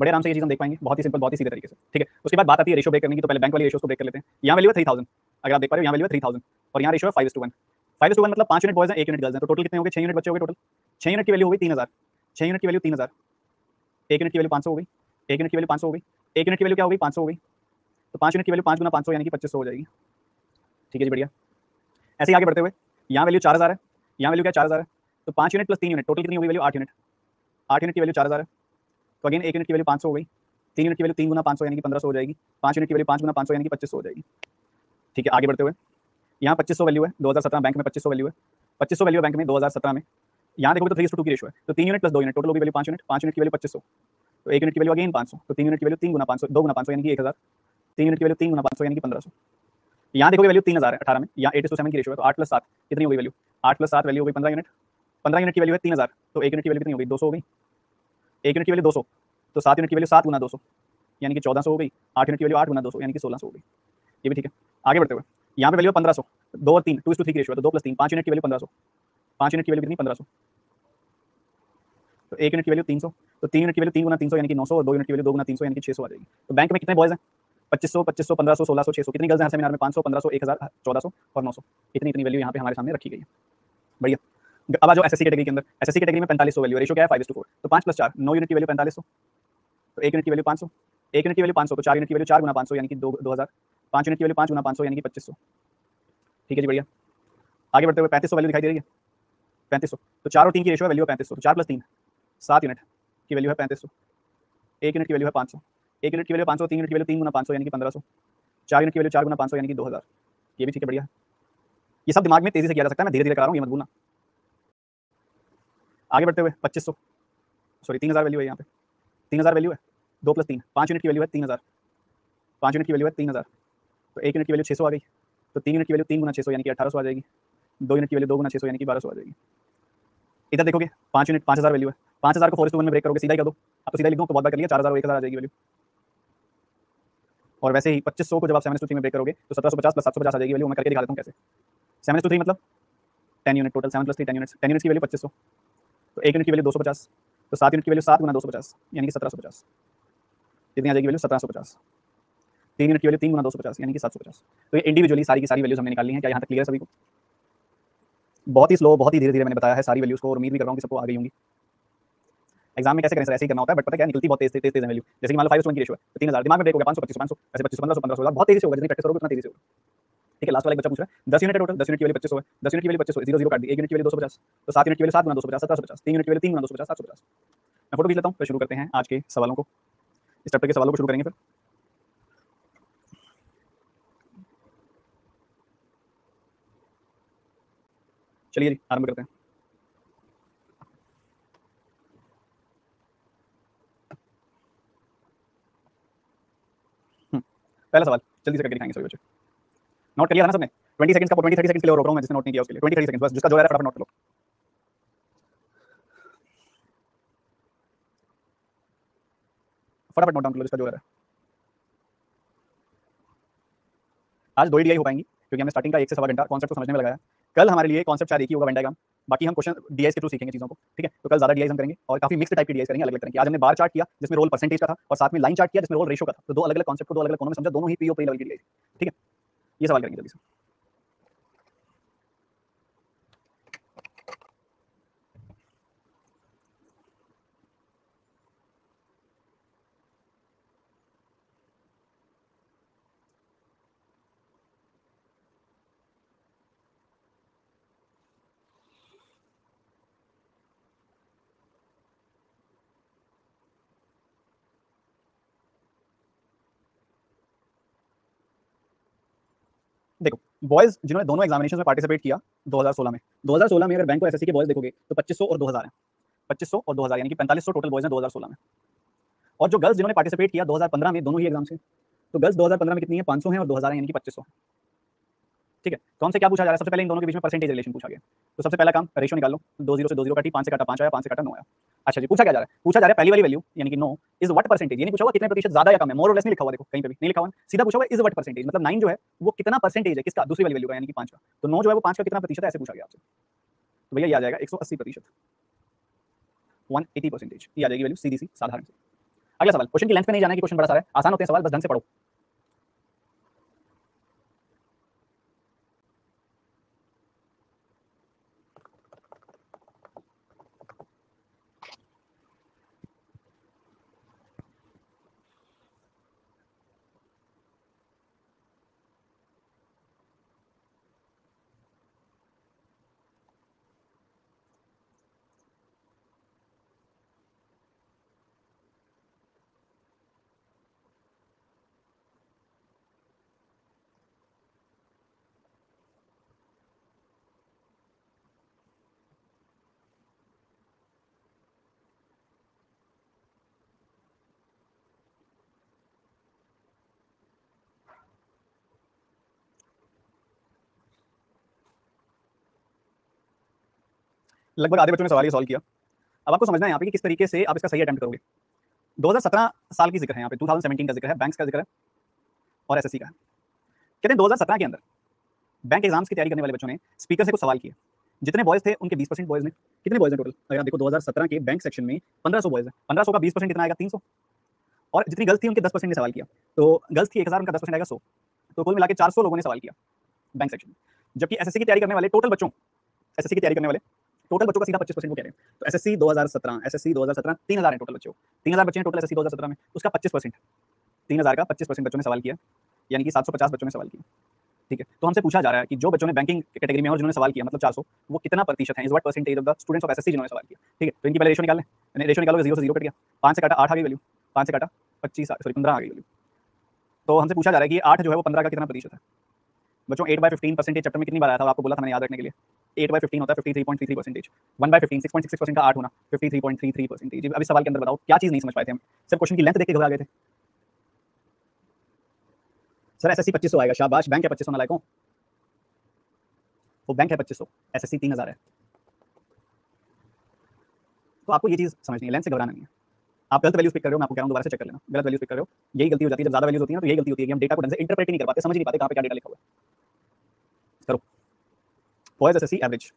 बड़े आराम से ये चीज हम देख पाएंगे, बहुत ही सिंपल, बहुत ही सीधे तरीके से, ठीक है। उसके बाद बात आती है रेशियो ब्रेक करने की। तो पहले बैंक वाली रेशियोस को ब्रेक कर लेते हैं। यहाँ वैल्यू है 3000, अगर आप देख पा रहे हो, यहाँ वैल्यू है 3000 और यहाँ रेशियो है 5:1। 5:1 मतलब 5 यूनिट बॉयज हैं, 1 यूनिट गर्ल्स हैं, तो टोटल कितने हो गए, 6 यूनिट बच्चे हो गए टोटल। 6 यूनिट की वैल्यू हो गई 3000, 6 यूनिट की वैल्यू 3000, 1 यूनिट की वैल्यू 500 हो गई, 1 यूनिट की वैल्यू 500 हो गई, 1 यूनिट की वैल्यू क्या हो गई, 500 हो गई। तो 5 यूनिट की वैल्यू 5 गुना 500 यानी कि 2500 हो जाएगी, ठीक है जी, बढ़िया। ऐसे ही आगे बढ़ते हुए, यहाँ वैल्यू 4000 है, यहाँ वैल्यू क्या 4000 है, तो 5 यूनिट प्लस 3 यूनिट टोटल कितनी हो गई वैल्यू, 8 यूनिट। 8 यूनिट की वैल्यू 4000 है, तो अगेन 1 यूनिट की वैल्यू 500 हो गई, 3 यूनिट की वैल्यू 3 गुना 500 यानी कि 1500 हो जाएगी, 5 यूनिट की वैल्यू 5 गुना 500 यानी कि 2500 हो जाएगी, ठीक है। आगे बढ़ते हुए यहाँ 2500 वैल्यू है, 2017 बैंक में 2500 वैल्यू है, 2500 वैल्यू बैंक में 2017 में। यहाँ देखोगे तो 3:2 की रेशियो है, तो 3 यूनिट प्लस 2 यूनिट टोटल होगी वैल्यू 5 यूनिट, 5 यूनिट की वैल्यू 2500, तो 1 यूनिट की वैल्यू अगेन 500, तो 3 यूनिट की वैल्यू 3 गुना 500, 2 गुना 500 यानी कि 1000, 3 यूनिट की वैल्यू 3 गुना 500 यानी कि 1500। यहाँ देखोगे वैल्यू 3000 है 18 में, यहाँ 8:7 की रेशियो है, तो 8 प्लस 7 कितनी हो गई वैल्यू, 8 प्लस 7 वैल्यू हो गई 15 यूनिट। 15 यूनिट की वैल्यू है 3000, तो 1 यूनिट की वैल्यू कितनी हो गई, 200 हो गई। 1 यूनिट की वैल्यू 200, तो 7 यूनिट की वैल्यू 7 गुना 200 यानी कि 1400 हो गई। 8 यूनिट की वैल्यू 8 गुना 200 यानी कि 1600 हो गई, ये भी ठीक है। आगे बढ़ते हुए यहाँ पे वैल्यू 1500, 2 और 3 2:3 की रेशियो है, तो 2 प्लस 3 5 यूनिट की वैल्यू 1500, 5 यूनिट की वैल्यू कितनी 1500, तो 1 यूनिट की वैल्यू 300, तो 3 यूनिट की वैल्यू 3 गुना 300 यानी कि 900, और 2 यूनिट की वैल्यू 2 गुना 300 यानी कि 600 आ जाएगी। तो बैंक में कितने बॉयज हैं, 2500 2500 1500 1600 600, कितनी गर्ल्स हैं सेमिनार में, 500 1500 1000 1400 और 900, इतनी इतनी वैल्यू यहाँ पे हमारे सामने रखी गई है, बढ़िया। अब आ जाओ एसएससी कैटेगरी के अंदर, एसएससी कैटेगरी में 4500 वैल्यू, रेशियो क्या है 5:4, तो 5 प्लस 4 9 यूनिट की वैल्यू 4500, तो 1 यूनिट की वैल्यू 500, 1 यूनिट की वैल्यू 500, तो 4 यूनिट की वैल्यू 4 गुना 500 यानी कि 2000, 5 यूनिट की वैल्यू 5 गुना 500 यानी कि 2500, ठीक है जी, बढ़िया। आगे बढ़ते हुए 3500 वैल्यू दिखाई दे रही है, 3500, तो 4 और 3 की रेशियो है, वैल्यू है 3500, तो 4 प्लस 3 7 यूनिट की वैल्यू है 3500, 1 यूनिट की वैल्यू है 500, 1 यूनिट की वैल्यू 500, 3 यूनिट की वैल्यू 3 गुना 500 यानी कि 1500, 4 यूनिट की वैल्यू 4 गुना 500 यानी कि 2000, ये भी ठीक है, बढ़िया। ये सब दिमाग में तेजी से किया जा सकता है, मैं धीरे धीरे करा रहा हूँ, ये मत भूलना। आगे बढ़ते हुए 2500, सॉरी 3000 वैल्यू है यहाँ पे, 3000 वैल्यू है, 2 प्लस 3 5 यूनिट की वैल्यू है 3000, 5 यूनिट की वैल्यू है 3000, तो 1 यूनिट की वैल्यू 600 आ गई, तो 3 यूनिट की वैल्यू 3 गुना 600 यानी कि 1800 आ जाएगी, 2 यूनिट की वैल्यू 2 गुना 600 यानी कि 1200 आ जाएगी। इधर देखोगे 5 यूनिट 5000 वैल्यू है, 5000 को 4:1 में ब्रेक करोगे, सीधा ही कर दो, अब तो सीधा लिख दो, तो बहुत बार कर लिया, 4000 और 1000 आ जाएगी वैल्यू। और वैसे ही 2500 को जब आप 7:3 में ब्रेक करोगे तो 1750 प्लस 750 आ जाएगी वैल्यू, मैं करके दिखा देता हूँ कैसे। 7:3 मतलब 10 unit total, 7 plus 3 10 units, 10 units की वैल्यू 2500, तो 1 यूनिट की वैल्यू 250, तो 7 यूनिट की वैल्यू 7 गुना 250 यानी कि 1750, कितनी आ जाएगी वैल्यू 1750, 3 यूनिट की वैल्यू 3 गुना 250 यानी कि 750। तो ये इंडिविजुअली सारी की सारी वैल्यूज हमने निकाली हैं, क्या यहाँ तक क्लियर है सभी को? बहुत ही स्लो, बहुत ही धीरे धीरे मैंने बताया है सारी वैल्यूज को, और उम्मीद भी कर रहा हूँ कि सबको आ गई होंगी। एग्जाम में कैसे करें सर, ऐसे ही करना होता है, बट पता क्या निकलती बहुत तेज तेज तेज है वैल्यू, जैसे कि मान लो 5:1 की रेशियो है, तो 3000 दिमाग में ब्रेक हो गया, 500 2500 500 ऐसे 2500 1500 1500 बहुत तेजी से होगा, जितनी प्रैक्टिस करोगे उतना तेजी से होगा, ठीक है। लास्ट वाला एक बच्चा पूछ रहा है 10 यूनिट है टोटल, 10 यूनिट की वैल्यू 2500 है, 10 यूनिट की वैल्यू 2500 0 0 काट दी, 1 यूनिट की वैल्यू 250, तो 7 यूनिट की वैल्यू 7 गुना 250 1750, 3 यूनिट की वैल्यू 3 गुना 250 750। मैं फोटो खींच लेता हूँ, फिर शुरू करते हैं आज के सवालों को, इस चैप्टर के सवालों को शुरू करेंगे फिर। चलिए जी आरंभ करते हैं। पहला सवाल जल्दी से करके दिखाएंगे सभी बच्चे, नोट कर लिया था ना सबने, 20 सेकंड्स का 20 30 सेकंड्स के लिए और रोक रहा हूं मैं, जिसने नोट नहीं किया उसके लिए 20 30 सेकंड्स बस, जिसका जो आ रहा है फटाफट नोट कर लो, फटाफट नोट डाउन कर लो जिसका जो आ रहा है। आज 2 ही डीआई हो पाएंगी क्योंकि हमने स्टार्टिंग का 1 से सवा घंटा कॉन्सेप्ट को समझने में लगाया। कल हमारे लिए कॉन्सेप्ट शायद एक ही होगा, वेन डायग्राम, बाकी हम क्वेश्चन डीआईस के थ्रू सीखेंगे चीजों को, ठीक है। तो कल ज्यादा डीआईस हम करेंगे और काफी मिक्स टाइप की डीआईस करेंगे, अलग अलग तरह की। आज हमने बार चार्ट किया जिसमें रोल परसेंटेज का था, और साथ में लाइन चार्ट किया जिसमें रोल रेशो का था, तो दो अलग अलग कॉन्सेप्ट को दो अलग अलग कोनों में समझा, दोनों ही पीओ पी लेवल की डीआईस, ठीक है। ये सवाल करेंगे जल्दी से। देखो, बॉयज़ जिन्होंने दोनों एग्जामिनेशन में पार्टिसिपेट किया 2016 में, 2016 में अगर बैंक और एसएससी के बॉयज़ देखोगे तो 2500 और 2000 हैं, 2500 और 2000 यानी कि 4500 टोटल बॉयज़ हैं 2016 में। और जो गर्ल्स जिन्होंने पार्टिसिपेट किया 2015 में, दोनों ही एग्जाम से, तो गर्ल्स 2015 में कितनी है, 500 हैं और 2000 हैं यानी कि 2500। ठीक है, तो हमसे क्या पूछा जा रहा है, सबसे पहले इन दोनों के बीच में परसेंटेज रिलेशन पूछा गया। तो सबसे पहला काम रेशियो निकाल लो, 2 0 से 2 0 काटी, 5 से काटा 5 आया, 5 से काटा 9 आया। अच्छा जी, पूछा क्या जा रहा है, पूछा जा रहा है पहली वाली वैल्यू यानी कि 9 इज व्हाट परसेंटेज, ये नहीं पूछा हुआ कितने प्रतिशत ज्यादा या कम है, मोर और लेस नहीं लिखा हुआ, देखो कहीं पे भी नहीं लिखा हुआ, सीधा पूछा हुआ इज व्हाट परसेंटेज, मतलब 9 जो है वो कितना परसेंटेज है, किसका, दूसरी वाली वैल्यू का यानी कि 5 का। तो 9 जो है वो 5 का कितना प्रतिशत है, ऐसे पूछा गया आपसे। तो भैया ये आ जाएगा 180%, 180%, ये आ जाएगी वैल्यू सीधी सी साधारण सी। अगला सवाल, क्वेश्चन की लेंथ पे नहीं जाना है कि क्वेश्चन बड़ा सारा है, आसान होते हैं सवाल, बस ढंग से पढ़ो। लगभग आधे बच्चों ने सवाल ये सॉल्व किया। अब आपको समझना है यहाँ पे कि किस तरीके से आप इसका सही अटेम्प्ट करोगे। 2017 साल की जिक्र है यहाँ पे, 2017 का जिक्र है, बैंक्स का जिक्र है और एसएससी का है। कहते हैं 2017 के अंदर बैंक एग्जाम्स की तैयारी करने वाले बच्चों ने स्पीकर से कुछ सवाल किए। जितने बॉयज थे उनके 20% बॉयज ने, कितने बॉयज हैं टोटल, अगर आप देखो 2017 के बैंक सेक्शन में 1500 बॉयज हैं, 1500 का 20% कितना आएगा, 300। और जितनी गर्ल्स थी उनके 10% ने सवाल किया, तो गर्ल्स थी 1000, उनका 10% आएगा 100। तो कुल मिला के 400 लोगों ने सवाल किया बैंक सेक्शन में। जबकि एसएससी की तैयारी करने वाले टोटल बच्चों, एसएससी की तैयारी करने वाले टोटल बच्चों का सीधा 25% वो कह रहे हैं। तो एसएससी 2017, एसएससी 2017 3000 है टोटल बच्चों, 3000 बच्चे हैं टोटल एसएससी 2017 में, उसका 25%, 3000 का 25% बच्चों ने सवाल किया, यानी कि 750 बच्चों ने सवाल किया। ठीक है, तो हमसे पूछा जा रहा है कि जो बच्चों ने बैंकिंग कैटेगरी में और जिन्होंने सवाल किया मतलब 400, वो कितना प्रतिशत है, is what percentage of the students of SSC जिन्होंने सवाल किया। ठीक है, तो इनकी पहले रेशियो निकाल लें, रेशियो निकालोगे 0 से 0 कट गया, 5 से काटा 8 आ गई वैल्यू, 5 से काटा 25 सॉरी 15 आ गई वैल्यू। तो हमसे पूछा जा रहा है कि 8 जो है वो 15 का कितना प्रतिशत है। बच्चों 8/15 परसेंटेज चैप्टर में कितनी बार आया था, आपको बोला था मैंने याद रखने के लिए, 8/15 होता है 53.33%, 1/15 6.6% का 8 होना 53.33%। अब इस सवाल के अंदर बताओ क्या चीज़ नहीं समझ पाए थे हम, सिर्फ क्वेश्चन की लेंथ देख के घबरा गए थे। सर एसएससी 2500 आएगा, शाबाश, बैंक है 2500 नालायक हो, वो बैंक है 2500, एसएससी 3000 है। तो आपको ये चीज़ समझनी है, लेंथ से घबराना नहीं है। आप गलत वैल्यूज पिक कर रहे हो, मैं आपको कह रहा हूँ दोबारा से चेक कर लेना, गलत वैल्यूज पिक कर रहे हो, यही गलती हो जाती है जब ज्यादा वैल्यूज होती है ना, तो यही गलती होती है कि हम डेटा को ढंग से इंटरप्रेट ही नहीं कर पाते, समझ ही नहीं पाते कहाँ पे क्या डेटा लिखा हुआ है। करो boys SSC average,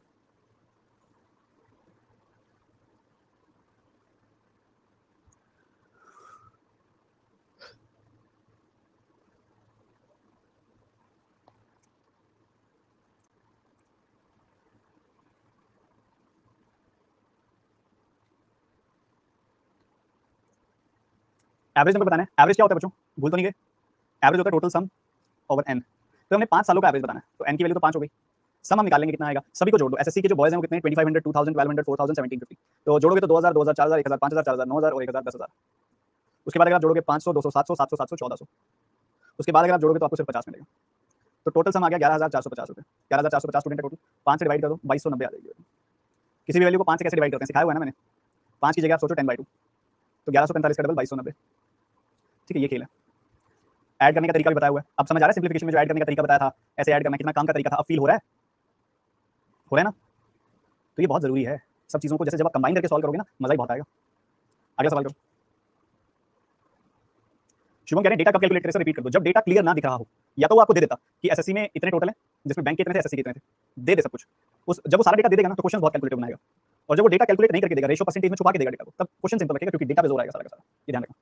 average number बताना है। एवरेज क्या होता है बच्चों, भूल तो नहीं गए, एवरेज होता है टोटल सम ओवर एन। तो हमने 5 सालों का एवरेज बताना है, तो एन की वैल्यू तो 5 हो गई, सम हम निकालेंगे कितना आएगा, सभी को जोड़ दो। एसएससी के जो बॉयज हैं वो कितने, 2500, 2000, 1200, 4000, 1750, तो जोड़ोगे तो 2000, 2000, 4000, 1000, 5000, 4000, 9000 और 1000, 10000। उसके बाद अगर आप जोड़ोगे 500, 200, 700, 700, 700, 1400, उसके बाद अगर आप जोड़ोगे तो आपको सिर्फ 50 मिलेगा। तो टोटल सम आ गया 11450 रुपये, 11450 स्टूडेंट है टोटल, 5 से डिवाइड कर दो, 2290 आ जाएगी। किसी भी वैल्यू को 5 से कैसे डिवाइड करते हैं सिखाया हुआ है ना मैंने, 5 की जगह आप सोचो 10/2, तो 1145 का डबल 2290। ठीक है, ये खेल है। ऐड करने का तरीका भी बताया हुआ है, अब समझ आ रहा है सिंप्लीफिकेशन में जो ऐड करने का तरीका बताया था, ऐसे ऐड करना कितना काम का तरीका था, अब फील हो रहा है, हो रहा है ना। तो ये बहुत जरूरी है, सब चीज़ों को जैसे जब आप कंबाइन करके सॉल्व करोगे ना, मजा ही बहुत आएगा। अगला सवाल करो। शुभम कह रहे हैं डेटा कब कैलकुलेट करें, सर रिपीट कर दो। जब डेटा क्लियर ना दिख रहा हो, या तो वो आपको दे देता कि एसएससी में इतने टोटल है, जिसमें बैंक के इतने थे, एसएससी के इतने थे, दे दे सब कुछ। उस जब वो सारा डेटा दे देगा ना तो क्वेश्चन बहुत कैलकुलेटिव बनाएगा। और जब वो डेटा कैलकुलेट नहीं करके देगा, रेशियो परसेंटेज में छुपा के देगा डेटा को, तब क्वेश्चन सिंपल रखेगा क्योंकि डेटा पे जोर आएगा सारा का सारा। ये ध्यान रखना।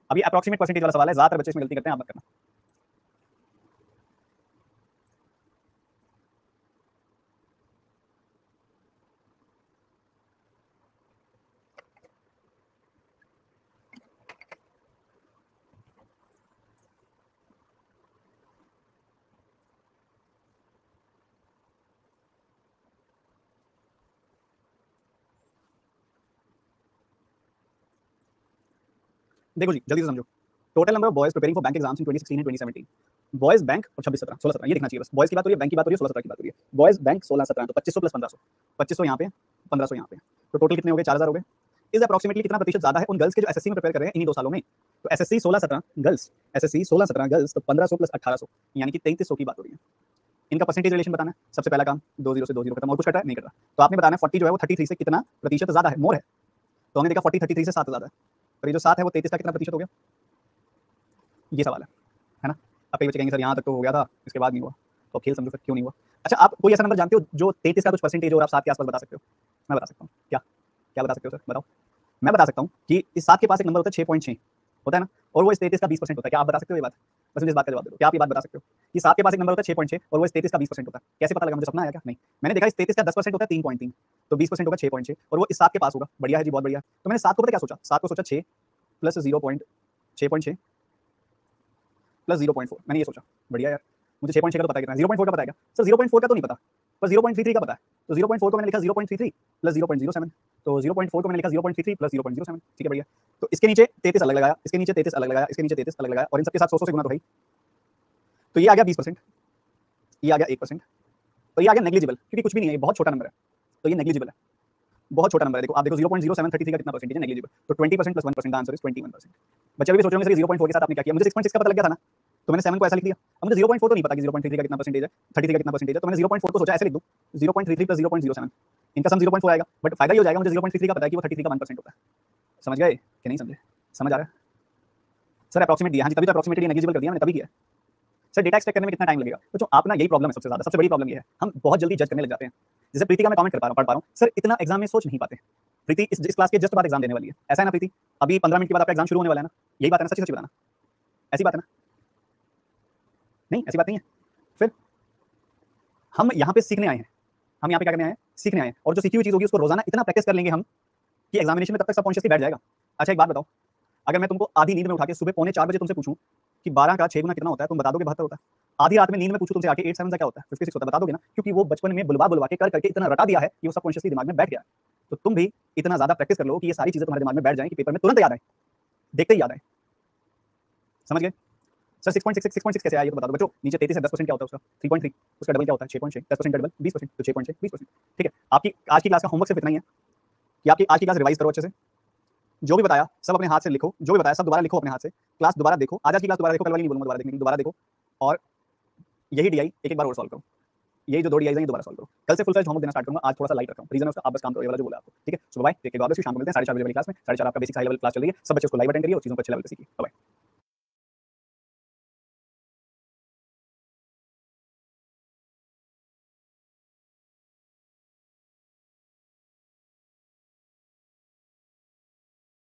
अभी अप्रॉक्सीमेट परसेंटेज वाला सवाल है, ज्यादातर बच्चे इसमें गलती करते हैं, आप मत करना। देखो जी जल्दी से समझो, total number of boys preparing for bank exams in 2016 and 2017 boys bank और 26 17 16 17 ये दिखना चाहिए बस। बॉयज की बात हो रही है, बैंक की बात हो रही है, 16 17 की बात हो रही है। बॉयज बैंक 16 17 तो 2500 प्लस 1500, 2500 यहाँ पे, 1500 यहाँ पे, तो टोटल कितने हो गए? 4000 हो गए। इज अप्रोक्सीमेटली कितना प्रतिशत ज्यादा है उन गर्ल्स के जो एसएससी में प्रिपेयर कर रहे हैं इन्हीं 2 सालों में? तो एसएससी 16 17 गर्ल्स, एसएससी 16 17 गर्ल्स, तो 1500 प्लस 1800 यानी कि 3300 की बात हो रही है। इनका परसेंटेज रिलेशन बताना है। सबसे पहला काम 20 से 20 खत्म, और कुछ कट रहा है? नहीं कट रहा। तो आपने बताना है 40 जो है वो 33 से कितना प्रतिशत ज्यादा है, मोर है। तो हमने देखा 40 33 से 7 ज्यादा है, और ये जो 7 है वो 33 का कितना प्रतिशत हो गया? ये सवाल है ना? अब कई बच्चे कहेंगे सर यहाँ तक तो हो गया था, इसके बाद नहीं हुआ, तो खेल समझो सर क्यों नहीं हुआ। अच्छा, आप कोई ऐसा नंबर जानते हो जो 33 का कुछ परसेंटेज हो और आप 7 के आसपास बता सकते हो? मैं बता सकता हूँ। क्या क्या बता सकते हो सर, बताओ। मैं बता सकता हूँ कि इस 7 के पास एक नंबर होता है 6.6 होता है ना, और वो इस 33 का 20% होता है। क्या आप बता सकते हो ये बात? बस मुझे इस बात का जवाब दे दो, क्या आप ये बात बता सकते हो कि 7 के पास एक नंबर होता है 6.6 और वो इस 33 का 20% होता है? कैसे पता लगा? मुझे सपना आया क्या? नहीं, मैंने देखा इस 33 का 10% होता है 3.3, तो 20% होगा 6.6 और वो इस 7 के पास होगा। बढ़िया है जी, बहुत बढ़िया। तो मैंने 7 को पता क्या सोचा? 7 को सोचा 6 प्लस 0.6 प्लस 0.4, मैंने ये सोचा। बढ़िया यार, मुझे 6.6 का तो पता है कितना है, 0.4 का पता है क्या? सर 0.4 का तो नहीं पता, पर 0.33 का पता है। तो 0.4 को मैंने लिखा 0.33 प्लस 0.07, तो 0.4 को मैंने लिखा 0.33 प्लस 0.07। ठीक है, बढ़िया। तो इसके नीचे 33 अलग लगाया, इसके नीचे 33 अलग लगाया, इसके नीचे 33 अलग लगाया, और इन सबके साथ 100 से गुना तो भाई, तो ये आ गया 20%, ये आ गया 1%, और ये आ गया नेग्लिजिबल, क्योंकि कुछ भी नहीं है, ये बहुत छोटा नंबर है, तो ये नेग्लिजिबल है, बहुत छोटा नंबर है। देखो आप देखो 0.0733 का कितना परसेंटेज है? नेग्लिजिबल। तो 20% प्लस 1% आंसर इज 21%। बच्चे भी सोच रहे होंगे सर 0.4 के साथ आपने क्या किया? मुझे 6.6 का पता लग गया था ना, तो मैंने 7 को ऐसा लिख दिया। अब मुझे 0.4 तो नहीं पता कि 0.33 का कितना परसेंटेज है, 33 का कितना परसेंटेज है, तो मैंने 0.4 को सोचा ऐसे लिख दूं 0.33 प्लस 0.07, इनका सम 0.4 आएगा, बट फायदा ये हो जाएगा मुझे 0.33 का पता है कि वो 33 का 1% होता है। समझ गए कि नहीं समझे? समझ आ रहा है? सर अप्रोक्सीमेट दिया, हाँ जी, तभी तो अप्रोक्सीमेटली नेग्लिजिबल कर दिया मैंने, तभी किया। सर डेटा एक्सट्रैक्ट करने में कितना टाइम लगेगा? तो आप ना, यही प्रॉब्लम है सबसे ज्यादा, सबसे बड़ी प्रॉब्लम ये है, हम बहुत जल्दी जज करने लग जाते हैं। जैसे प्रीति का मैं कमेंट कर पा रहा हूँ, पढ़ पा रहा हूँ, सर इतना एग्जाम में सोच नहीं पाते। प्रीति इस क्लास के जस्ट बाद एग्जाम देने वाली है, ऐसा है ना प्रीति? अभी 15 मिनट के बाद आपका एग्जाम शुरू होने वाला है ना, यही बात है ना? सच्ची सच्ची बताना, ऐसी बात है ना? नहीं, ऐसी बात नहीं है। फिर हम यहाँ पे सीखने आए हैं, हम यहाँ पे क्या करने आए हैं? सीखने आए हैं, और जो सीखी हुई चीज होगी उसको रोजाना इतना प्रैक्टिस कर लेंगे हम कि एग्जामिनेशन में तब तक सबकॉन्शियसली बैठ जाएगा। अच्छा एक बात बताओ, अगर मैं तुमको आधी नींद में उठा के सुबह 3:45 तुमसे पूछूं कि 12 का 6 गुना कितना होता है, तुम बता दोगे 72 होता है? आधी रात में नींद में पूछूं तुमसे आके 8 7 का क्या होता है, 56 होता है, बता दोगे ना? क्योंकि वो बचपन में बुलवा बुलवा के कर करके इतना रटा दिया है कि वो सबकॉन्शियसली दिमाग में बैठ गया है। तो तुम भी इतना ज्यादा प्रैक्टिस कर लो कि ये सारी चीजें तुम्हारे दिमाग में बैठ जाएं कि पेपर में तुरंत याद आए, देखते ही याद आए। समझ गए? सर 6.6 6.6 कैसे आया ये तो बता दो बच्चों। नीचे 33 है, 10% क्या होता है उसका? 3.3, उसका डबल क्या होता है? 6.6, 10% का डबल 20%, तो 6.6 20%। ठीक है, आपकी आज की क्लास का होमवर्क सिर्फ इतना ही है कि आपकी आज की क्लास रिवाइज करो अच्छे से, जो भी बताया सब अपने हाथ से लिखो, जो भी बताया सब दोबारा लिखो अपने हाथ से, क्लास दोबारा देखो, आज की क्लास दोबारा देखो, कल वाली नहीं बोलूंगा दोबारा देखने की, दोबारा देखो, और यही डीआई एक एक बार और सॉल्व करो, यही जो 2 डीआई हैं ये दोबारा सॉल्व करो। कल से फुल फ्लेज होमवर्क देना स्टार्ट करूंगा, आज थोड़ा सा लाइट रखा हूं, रीजन है उसका, आप बस काम करो ये वाला जो बोला आपको। ठीक है, सुबह bye, take care, God bless you. शाम को मिलते हैं 4:30 बजे वाली क्लास में, 4:30 आपका बेसिक हाई लेवल क्लास चल रही है, सब बच्चे उसको लाइव अटेंड करिए और चीजों को अच्छे लेवल पे सीखिए। बाय।